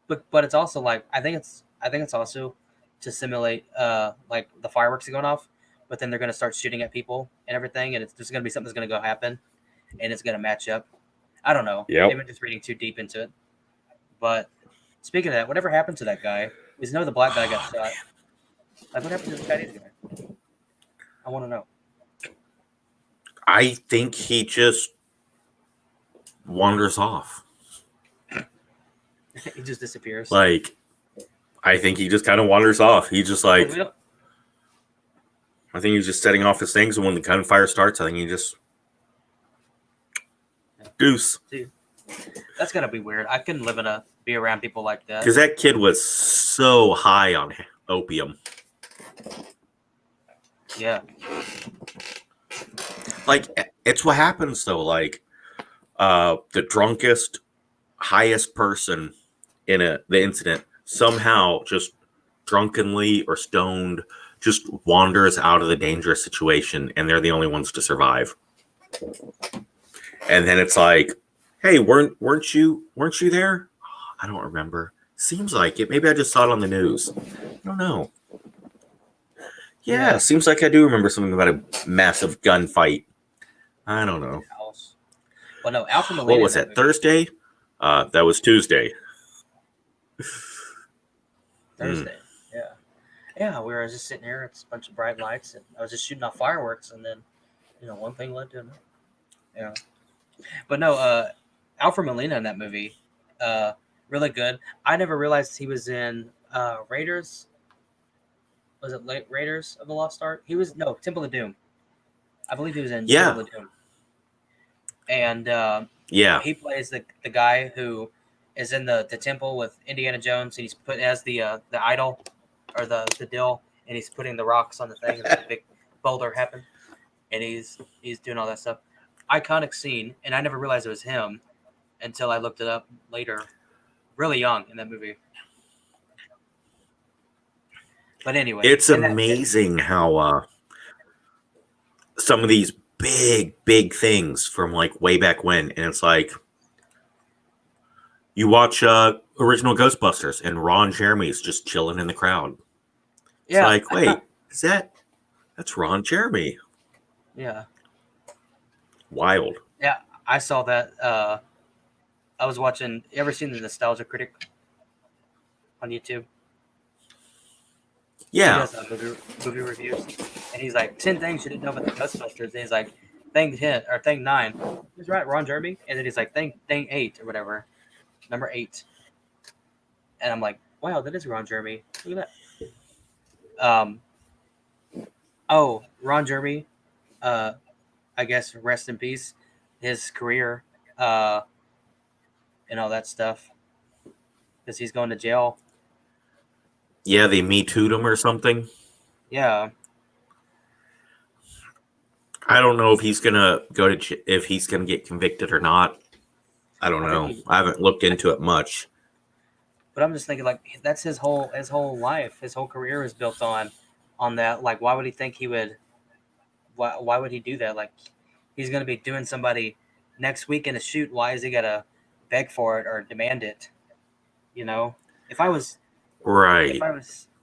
but it's also like, I think it's also to simulate like the fireworks are going off, but then they're going to start shooting at people and everything, and there's going to be something that's going to go happen, and it's going to match up. I don't know. Yep. Maybe I'm just reading too deep into it. But speaking of that, whatever happened to that guy? Because the black guy got shot. Like, what happened to the Chinese guy? I want to know. I think he just wanders off. He just disappears. Like, I think he just kind of wanders off. He just like, I think he's just setting off his things, and when the gunfire starts, I think he just deuce. See, That's gotta be weird. I couldn't be around people like that. Because that kid was so high on opium. Yeah. Like, it's what happens though. Like, the drunkest, highest person in the incident somehow just drunkenly or stoned just wanders out of the dangerous situation, and they're the only ones to survive. And then it's like, hey, weren't you there? I don't remember. Seems like it. Maybe I just saw it on the news. I don't know. Yeah, seems like I do remember something about a massive gunfight. I don't know. Well, no, Alpha Melina. What was that? Thursday? That was Tuesday. Thursday. Yeah. Yeah, we were just sitting here. It's a bunch of bright lights, and I was just shooting off fireworks, and then, one thing led to another. Yeah. But no, Alfred Molina in that movie, really good. I never realized he was in Raiders. Was it Raiders of the Lost Ark? Temple of Doom. I believe he was in Temple of Doom. And he plays the guy who is in the temple with Indiana Jones, and he's put as the idol or the dill, and he's putting the rocks on the thing, and the big boulder happened, and he's doing all that stuff. Iconic scene, and I never realized it was him until I looked it up later. Really young in that movie. But anyway, it's amazing how some of these big things from like way back when, and it's like you watch original Ghostbusters and Ron Jeremy's just chilling in the crowd. Yeah. It's like, wait, that's Ron Jeremy. Yeah. Wild. Yeah, I saw that. I was watching. You ever seen the Nostalgia Critic on YouTube? Yeah. He does movie reviews, and he's like 10 things you didn't know about the Ghostbusters. And he's like, thing 10 or thing 9. He's right, Ron Jeremy. And then he's like, thing 8 or whatever, number 8. And I'm like, wow, that is Ron Jeremy. Look at that. Ron Jeremy. I guess rest in peace, his career, and all that stuff, because he's going to jail. Yeah, they Me Too'd him or something. Yeah. I don't know if he's gonna if he's gonna get convicted or not. I don't know. I haven't looked into it much. But I'm just thinking, like, that's his whole life, his whole career is built on that. Like, why would he think he would? Why would he do that? Like, he's going to be doing somebody next week in a shoot. Why is he going to beg for it or demand it? If I was right,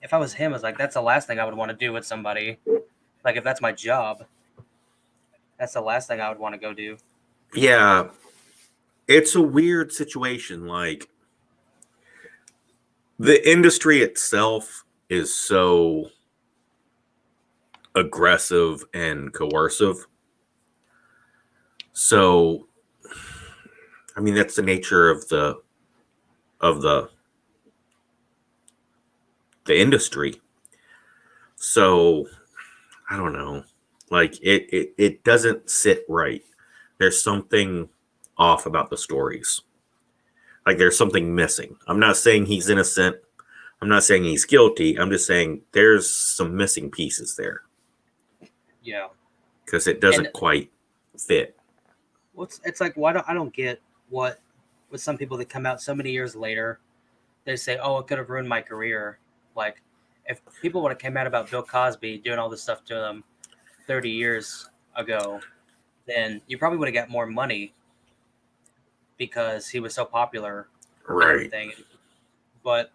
if I was him, it's like, that's the last thing I would want to do with somebody. Like, if that's my job, that's the last thing I would want to go do. Yeah, it's a weird situation. Like, the industry itself is so aggressive and coercive. So, I mean, that's the nature of the industry. So, I don't know. Like, it doesn't sit right. There's something off about the stories. Like, there's something missing. I'm not saying he's innocent. I'm not saying he's guilty. I'm just saying there's some missing pieces there. Yeah. Because it doesn't quite fit. Well, it's like, I don't get what with some people that come out so many years later, they say, oh, it could have ruined my career. Like, if people would have came out about Bill Cosby doing all this stuff to them 30 years ago, then you probably would have got more money because he was so popular. Right. And everything. But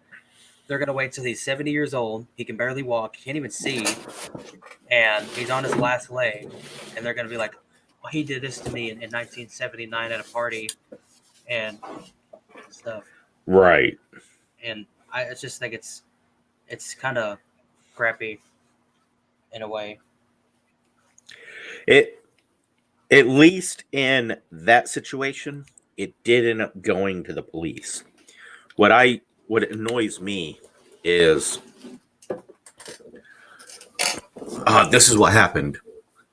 they're going to wait till he's 70 years old. He can barely walk. He can't even see. And he's on his last leg. And they're going to be like, well, he did this to me in 1979 at a party and stuff. Right. And I just think it's kind of crappy in a way. At least in that situation, it did end up going to the police. What annoys me is this is what happened.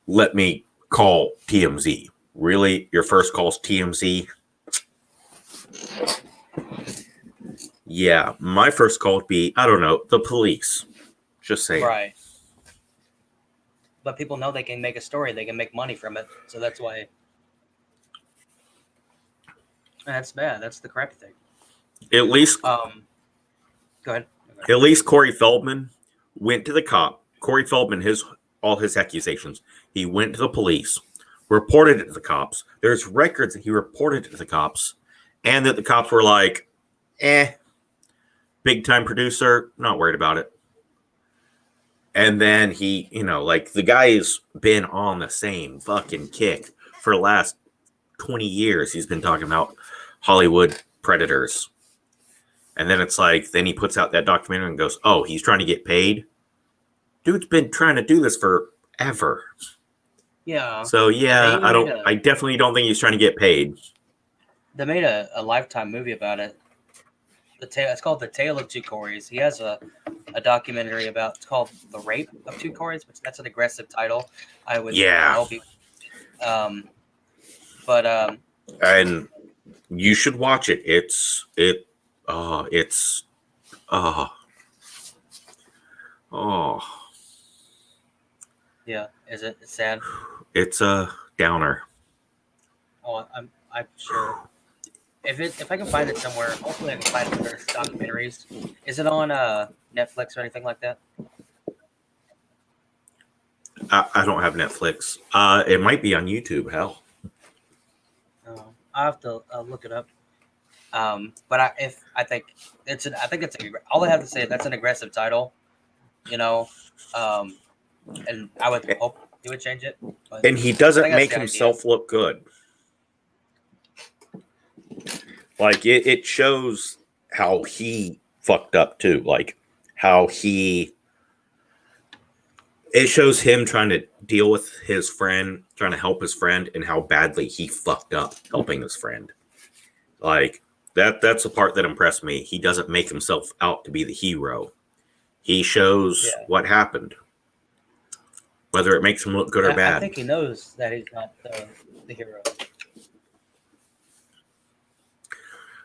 Let me call TMZ. Really? Your first call's TMZ? Yeah, my first call would be, I don't know, the police. Just saying. Right. But people know they can make a story, they can make money from it, so that's why. And that's bad. That's the crappy thing. At least, Go ahead. at least Corey Feldman went to the cop. Corey Feldman, all his accusations, he went to the police, reported it to the cops. There's records that he reported it to the cops, and that the cops were like, big time producer, not worried about it. And then he, like the guy's been on the same fucking kick for the last 20 years. He's been talking about Hollywood predators. And then it's like, then he puts out that documentary and goes, oh, he's trying to get paid. Dude's been trying to do this forever. Yeah. So yeah, I definitely don't think he's trying to get paid. They made a Lifetime movie about it. It's called The Tale of Two Corys. He has a documentary about, it's called The Rape of Two Corys, which that's an aggressive title. I would hope you. And you should watch it. Yeah, is it? It's sad. It's a downer. Oh, I'm sure. If I can find it somewhere, hopefully I can find it for documentaries. Is it on Netflix or anything like that? I don't have Netflix. It might be on YouTube. Hell, I have to look it up. But I think all I have to say, that's an aggressive title, and I would hope he would change it. And he doesn't make himself look good. Like it shows how he fucked up too. Like how it shows him trying to deal with his friend, trying to help his friend, and how badly he fucked up helping his friend. Like that's the part that impressed me. He doesn't make himself out to be the hero. He shows what happened. Whether it makes him look good or bad. I think he knows that he's not the hero.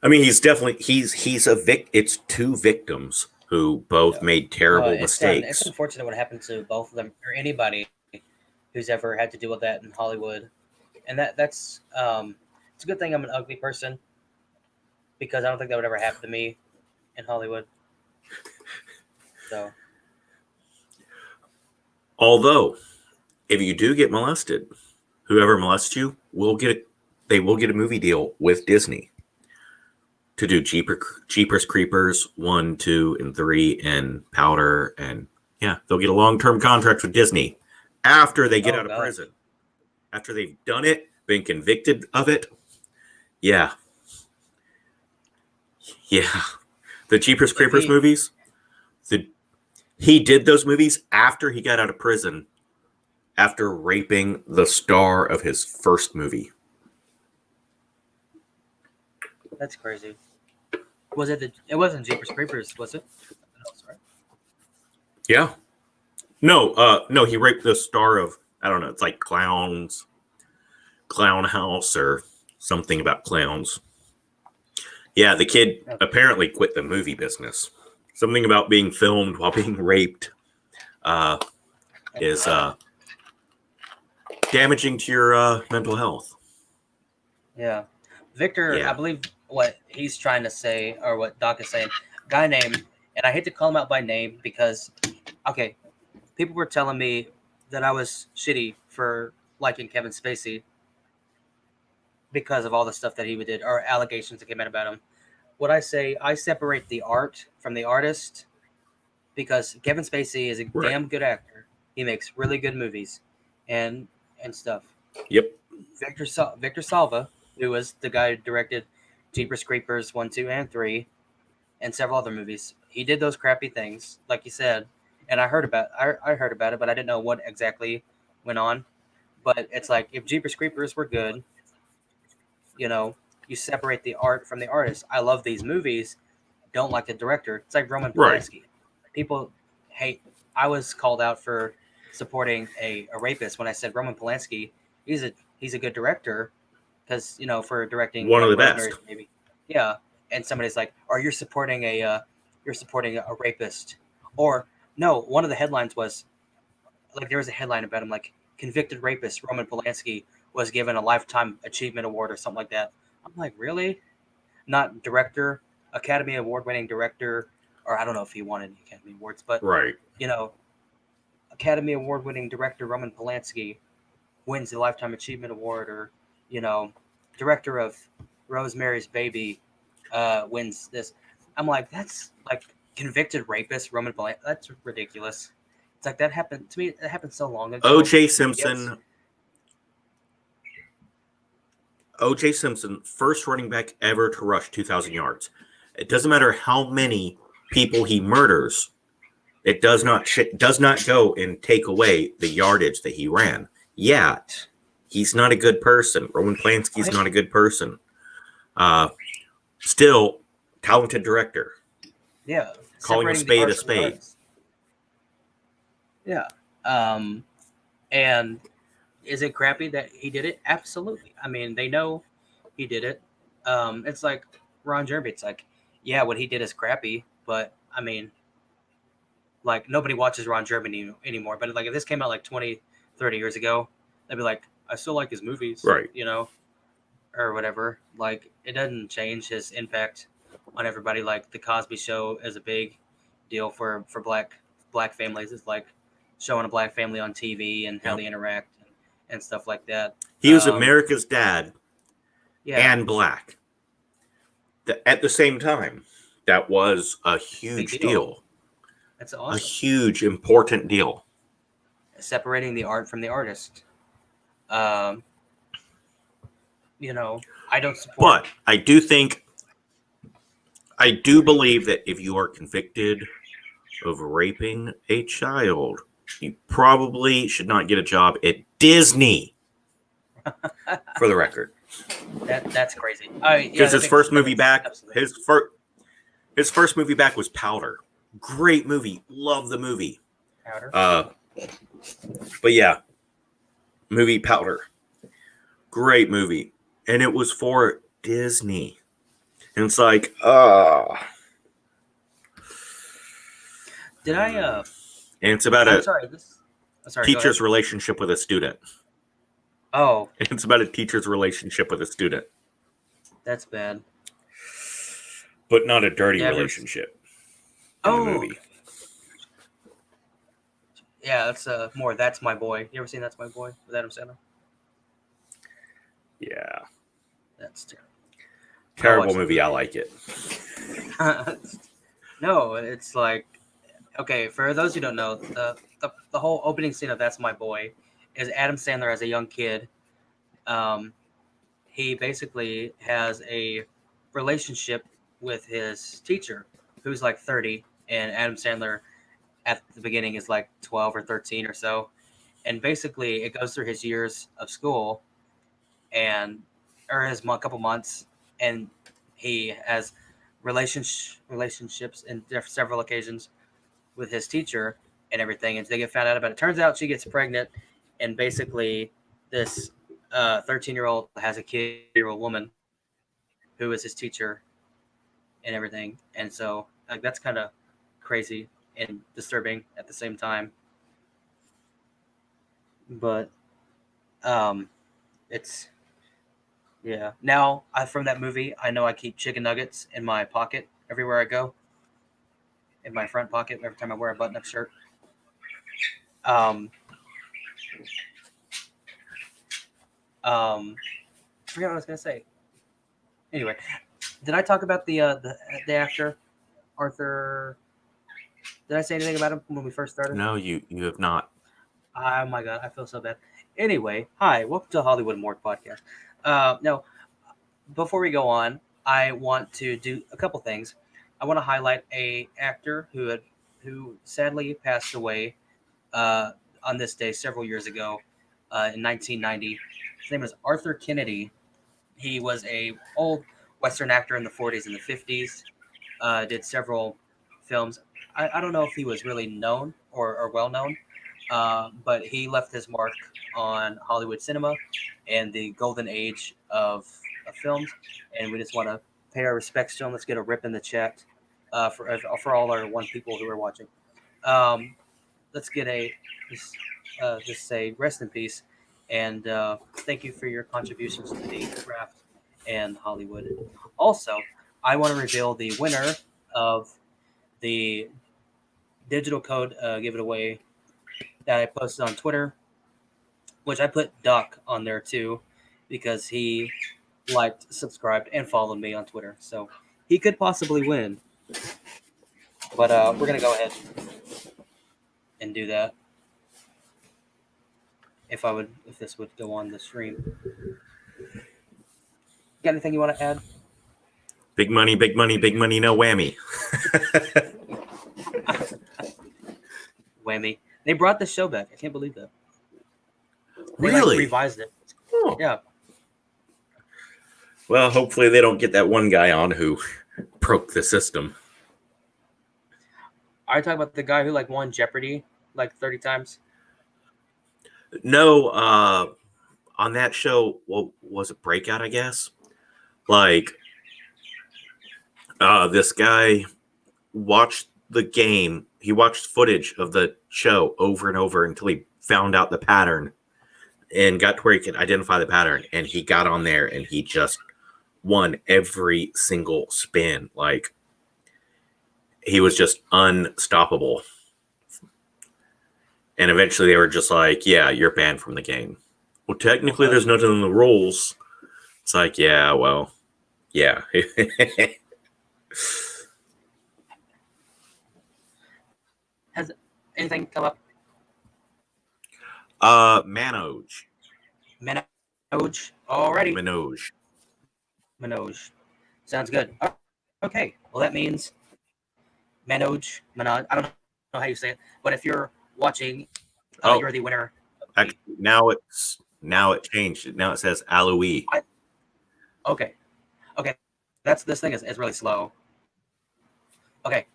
I mean, he's it's two victims who both made terrible mistakes. It's unfortunate what happened to both of them, or anybody who's ever had to deal with that in Hollywood. And that's it's a good thing I'm an ugly person, because I don't think that would ever happen to me in Hollywood. So, although, if you do get molested, whoever molests you they will get a movie deal with Disney to do Jeepers Creepers 1, 2, and 3, and Powder, and they'll get a long-term contract with Disney after they get out of prison. After they've done it, been convicted of it. Yeah. The Jeepers Creepers movies, he did those movies after he got out of prison, after raping the star of his first movie. That's crazy. Was it? It wasn't Jeepers Creepers, was it? No, sorry. Yeah. No. He raped the star of, I don't know. It's like Clown House or something about clowns. Yeah, the kid apparently quit the movie business. Something about being filmed while being raped is damaging to your mental health. Yeah. Victor, I believe what he's trying to say, or what Doc is saying, guy named, and I hate to call him out by name because, people were telling me that I was shitty for liking Kevin Spacey because of all the stuff that he did, or allegations that came out about him. What I say, I separate the art from the artist, because Kevin Spacey is a damn good actor. He makes really good movies and stuff. Yep. Victor Salva, who was the guy who directed Jeepers Creepers 1, 2, and 3, and several other movies. He did those crappy things, like you said, and I heard about it, but I didn't know what exactly went on. But it's like, if Jeepers Creepers were good, you separate the art from the artist. I love these movies, don't like the director. It's like Roman Polanski. People hate. I was called out for supporting a rapist when I said Roman Polanski. He's a good director, because for directing one of the best. Maybe. Yeah, and somebody's like, "Or you're supporting a rapist," or no. One of the headlines was like there was a headline about him like convicted rapist Roman Polanski was given a lifetime achievement award or something like that. I'm like, really? Not director, Academy Award winning director, or I don't know if he won any Academy Awards, but Right. you know, Academy Award winning director Roman Polanski wins the lifetime achievement award, or you know, director of Rosemary's Baby wins this. I'm like, that's like convicted rapist Roman Polanski. That's ridiculous. It's like that happened to me. It happened so long ago. O.J. Yes. Simpson. O.J. Simpson, first running back ever to rush 2,000 yards. It doesn't matter how many people he murders. It does not go and take away the yardage that he ran. Yeah, he's not a good person. Roman Polanski's not a good person. Still, talented director. Yeah. Calling a spade a spade. Yeah. And is it crappy that he did it? Absolutely. I mean, they know he did it. It's like Ron Jeremy. It's like, yeah, what he did is crappy, but I mean, like nobody watches Ron Jeremy anymore. But like if this came out like 20, 30 years ago, they'd be like, I still like his movies, Right. you know, or whatever. Like it doesn't change his impact on everybody. Like the Cosby Show is a big deal for black families. It's like showing a black family on TV and how they interact and stuff like that. He was America's dad and black. At the same time, that was a huge deal. That's awesome. A huge, important deal. Separating the art from the artist. You know, I don't support. But I do believe that if you are convicted of raping a child, you probably should not get a job at Disney. For the record. That's crazy. Because his first movie back, his first movie back was Powder. Great movie. Love the movie. Powder. But yeah, movie Powder. Great movie. And it was for Disney. And it's like, Did I and it's about teacher's go relationship with a student. Oh. It's about a teacher's relationship with a student. That's bad. But not a dirty relationship. In the movie. Yeah, that's more That's My Boy. You ever seen That's My Boy with Adam Sandler? Yeah. That's terrible. Terrible movie. I like it. No, it's like, okay, for those who don't know, the whole opening scene of That's My Boy is Adam Sandler as a young kid. He basically has a relationship with his teacher, who's like 30, and Adam Sandler at the beginning is like 12 or 13 or so. And basically it goes through his years of school or his couple months, and he has relationships in several occasions with his teacher and everything, and they get found out about it. Turns out she gets pregnant, and basically this 13-year-old has a kid-year-old woman who is his teacher and everything. And so like that's kind of crazy and disturbing at the same time. But it's now from that movie I know I keep chicken nuggets in my pocket everywhere I go, in my front pocket every time I wear a button-up shirt. I forgot what I was gonna say. Anyway, did I talk about the actor Arthur? Did I say anything about him when we first started? No, you have not. Oh my god, I feel so bad. Anyway, hi, welcome to Hollywood Morgue podcast. No, before we go on, I want to do a couple things. I want to highlight a actor who sadly passed away on this day several years ago in 1990. His name is Arthur Kennedy. He was a old Western actor in the 40s and the 50s. Did several films. I don't know if he was really known or well known, but he left his mark on Hollywood cinema and the golden age of films. And we just want to pay our respects to him. Let's get a rip in the chat for all our one people who are watching. Let's get a just say rest in peace, and thank you for your contributions to the craft and Hollywood. Also, I want to reveal the winner of the digital code giveaway that I posted on Twitter, which I put Doc on there too, because he liked, subscribed, and followed me on Twitter. So he could possibly win. But we're going to go ahead and do that. If this would go on the stream. Got anything you want to add? Big money, no whammy. Whammy. They brought the show back. I can't believe that. They Really? revised it. Oh. Yeah. Well, hopefully they don't get that one guy on who broke the system. Are you talking about the guy who won Jeopardy 30 times? No, on that show, what was it, Breakout, I guess? This guy watched the game. He watched footage of the show over and over until he found out the pattern and got to where he could identify the pattern. And he got on there and he just won every single spin. He was just unstoppable. And eventually they were just like, yeah, you're banned from the game. Well, technically there's nothing in the rules. It's like, yeah, well, yeah. Has anything come up? Manoj. Manoj. Alrighty. Manoj. Sounds good. Okay. Well, that means Manoj. I don't know how you say it, but if you're watching, you're the winner. Actually, now it changed. Now it says Aloe. Okay. This thing is really slow. Okay.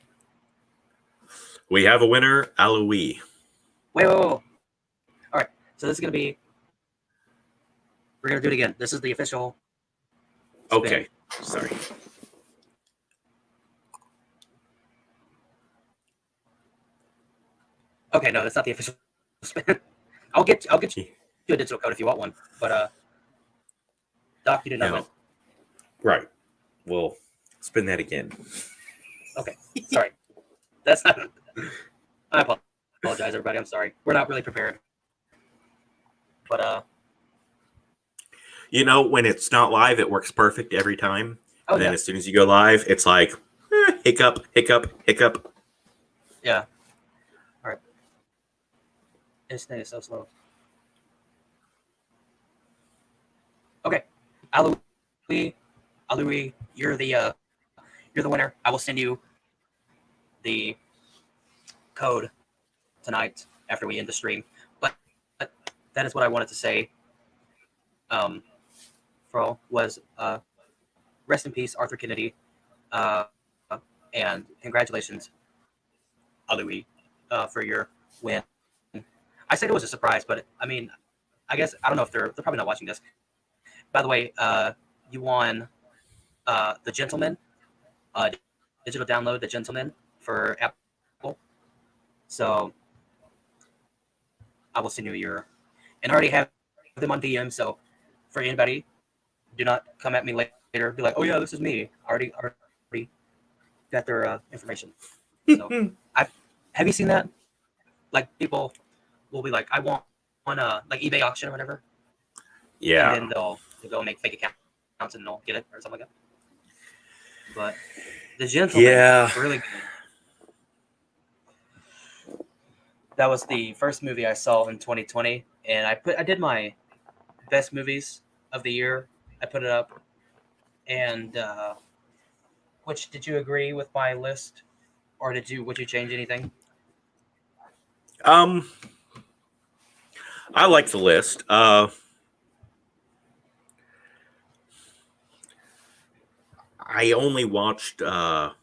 We have a winner, Aloe. Wait. All right. So this is gonna be. We're gonna do it again. This is the official. Spin. Okay. Sorry. Okay, no, that's not the official spin. I'll get you a digital code if you want one. But Doc, you did not win. Right. We'll spin that again. Okay. Sorry. That's not. I apologize, everybody. I'm sorry. We're not really prepared. But when it's not live, it works perfect every time. Oh, and then as soon as you go live, it's like hiccup. Yeah. All right. This thing is so slow. Okay. Aloe, you're the winner. I will send you the code tonight after we end the stream. But that is what I wanted to say. Was rest in peace, Arthur Kennedy, and congratulations, Aloe, for your win. I said it was a surprise, but I guess I don't know if they're probably not watching this. By the way, you won The Gentleman, digital download, The Gentleman for Apple. So I will send you and I already have them on DM. So for anybody, do not come at me later. Be like, oh yeah, this is me. Already got their information. So have you seen that? People will be like, I want on eBay auction or whatever. Yeah. And then they'll go make fake accounts and they'll get it or something like that. But The Gentleman, really good. That was the first movie I saw in 2020, and I did my best movies of the year. I put it up, and did you agree with my list, or would you change anything? I like the list. I only watched I've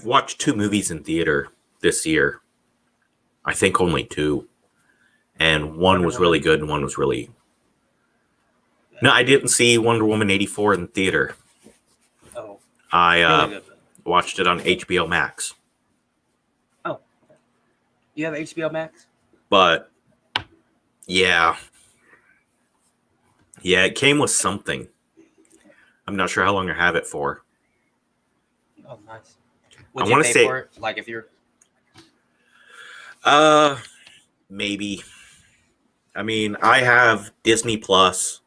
watched 2 movies in theater this year. I think only 2. And one was really good and one was really... No, I didn't see Wonder Woman 84 in theater. I Really good. watched it on HBO Max. Oh, you have HBO Max? But yeah, it came with something. I'm not sure how long I have it for. Oh, nice. I Would you want to pay say, for it? Like if you're maybe. I mean, I have Disney Plus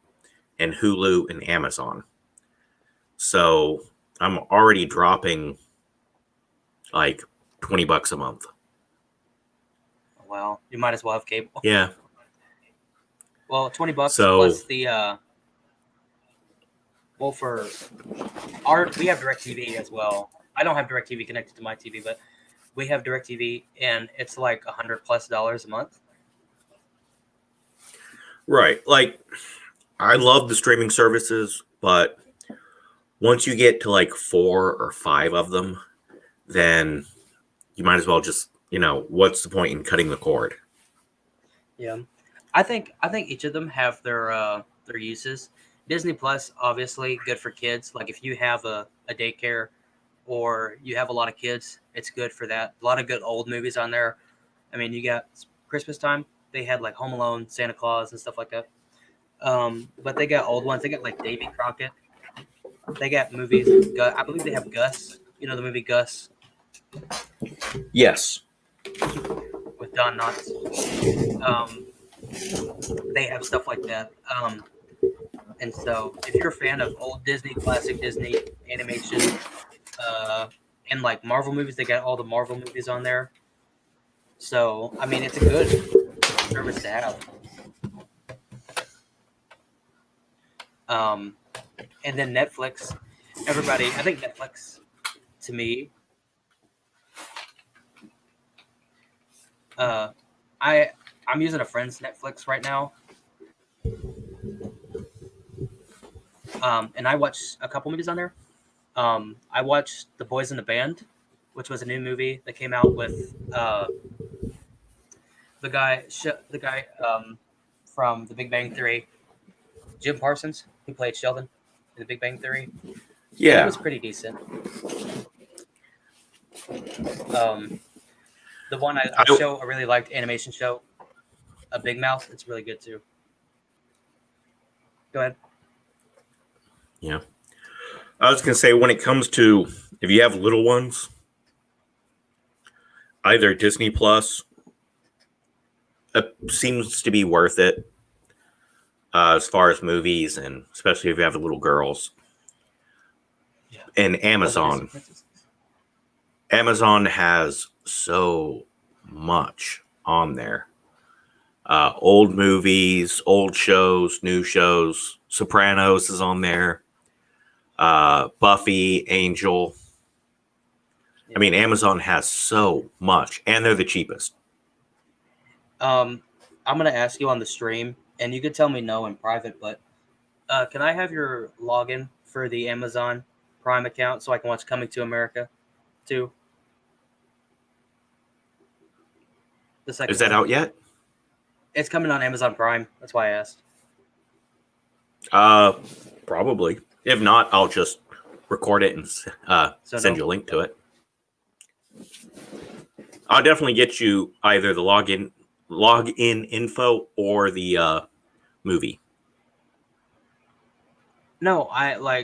and Hulu and Amazon, so I'm already dropping like $20 a month. well, you might as well have cable. Yeah. Well, $20 So plus the well for we have DirecTV as well. I don't have DirecTV connected to my TV, but we have DirecTV, and it's like $100+ a month. right, like I love the streaming services, but once you get to like 4 or 5 of them, then you might as well just, what's the point in cutting the cord? Yeah, I think each of them have their uses. Disney Plus, obviously, good for kids. Like if you have a daycare or you have a lot of kids, it's good for that. A lot of good old movies on there. I mean, you got Christmas time. They had like Home Alone, Santa Claus, and stuff like that. But they got old ones. They got like Davy Crockett. They got movies. I believe they have Gus. You know the movie Gus Yes. with Don Knotts. Um, they have stuff like that. And so, if you're a fan of old Disney, classic Disney animation, uh, and like Marvel movies, they got all the Marvel movies on there. So, I mean, it's a good service to have. Um, and then Netflix. I think Netflix, to me, uh, I'm using a friend's Netflix right now. And I watched a couple movies on there. I watched The Boys in the Band, which was a new movie that came out with the guy from The Big Bang Theory, Jim Parsons, who played Sheldon in The Big Bang Theory. It Yeah. was pretty decent. The one I really liked, animation show, A Big Mouth. It's really good too. Go ahead. Yeah. I was going to say, when it comes to, if you have little ones, either Disney Plus seems to be worth it as far as movies, and especially if you have little girls. Yeah. And Amazon. Amazon has so much on there. Old movies, old shows, new shows. Sopranos is on there. Buffy, Angel. I mean, Amazon has so much, and they're the cheapest. I'm gonna ask you on the stream, and you could tell me no in private, but can I have your login for the Amazon Prime account so I can watch Coming to America too? The second Is that one. out yet? It's coming on Amazon Prime. That's why I asked. Probably. If not, I'll just record it and send you a link to it. I'll definitely get you either the login info or the movie. No,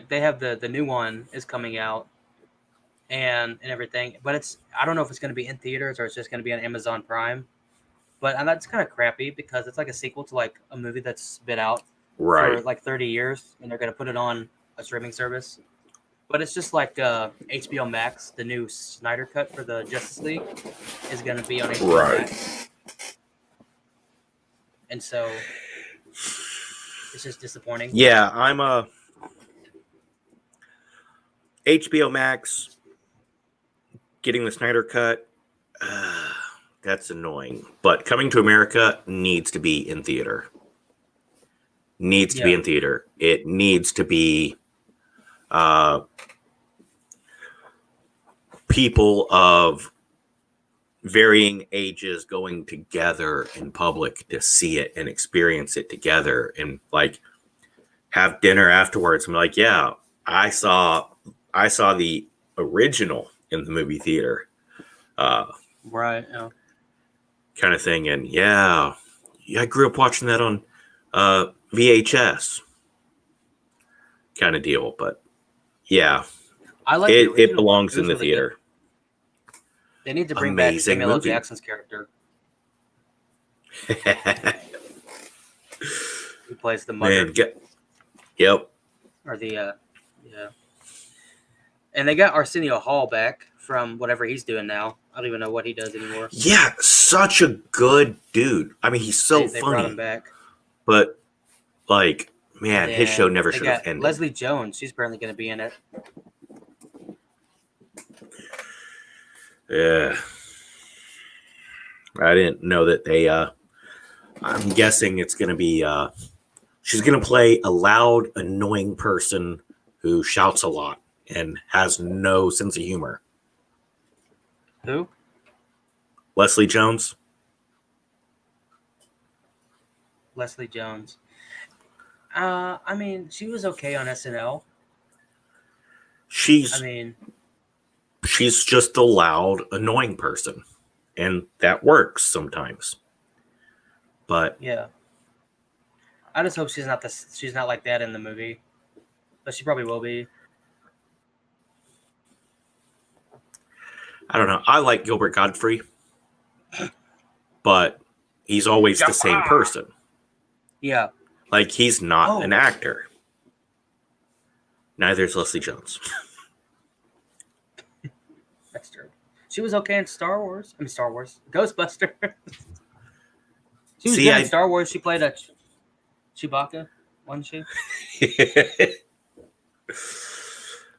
they have the new one is coming out and everything, but I don't know if it's going to be in theaters or it's just going to be on Amazon Prime. But that's kind of crappy because it's like a sequel to like a movie that's been out for like 30 years, and they're going to put it on a streaming service. But it's just like HBO Max, the new Snyder Cut for the Justice League is going to be on HBO Max. And so it's just disappointing. Yeah, I'm HBO Max getting the Snyder Cut. That's annoying. But Coming to America needs to be in theater. Needs to be in theater. It needs to be people of varying ages going together in public to see it and experience it together and like have dinner afterwards. I'm like, yeah, I I saw the original in the movie theater, Right. Yeah. kind of thing. And yeah, I grew up watching that on VHS kind of deal. But yeah, I like the it original one. belongs It in was the really good. theater. They need to bring back Amazing Samuel L. movie. Jackson's character, who plays the mother, Man, yep. or the yeah. And they got Arsenio Hall back from whatever he's doing now. I don't even know what he does anymore. Yeah, such a good dude. I mean, he's so They brought him funny, back. but like, man, And his show never they should have got ended. Leslie Jones. She's apparently going to be in it. Yeah, I didn't know that they. I'm guessing it's gonna be. She's gonna play a loud, annoying person who shouts a lot and has no sense of humor. Who? Leslie Jones. Leslie Jones. I mean, she was okay on SNL. She's I mean, she's just a loud, annoying person, and that works sometimes. But yeah. I just hope she's not like that in the movie, but she probably will be. I don't know. I like Gilbert Godfrey, but he's always the same person. Yeah. Like, he's not Oh. an actor. Neither is Leslie Jones. That's true. She was okay in Star Wars. I mean, Star Wars. Ghostbuster. She was See, good in Star Wars. She played a Chewbacca, wasn't she?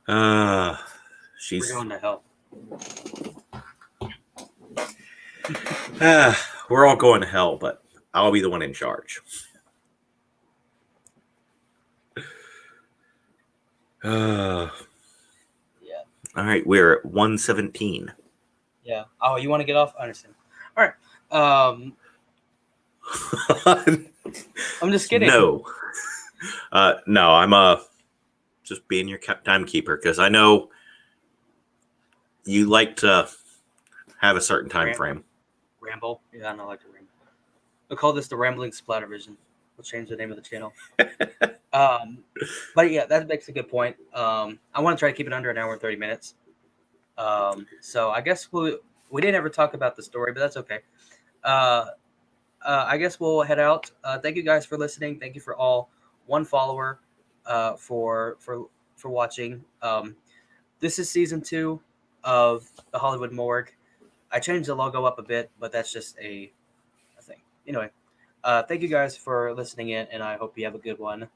We're She's going to hell. we're all going to hell, but I'll be the one in charge. Yeah. All right, we're at 117. Yeah. Oh, you want to get off? I understand. All right. I'm just kidding. No. No, I'm just being your timekeeper because I know you like to have a certain time frame. Ramble. Yeah, I know, I like to ramble. We'll call this the Rambling Splattervision. We'll change the name of the channel. But yeah, that makes a good point. I want to try to keep it under an hour and 30 minutes. So I guess we didn't ever talk about the story, but that's okay. I guess we'll head out. Thank you guys for listening. Thank you for all one follower for watching. This is season 2 of the Hollywood Morgue. I changed the logo up a bit, but that's just a thing. Anyway, thank you guys for listening in, and I hope you have a good one.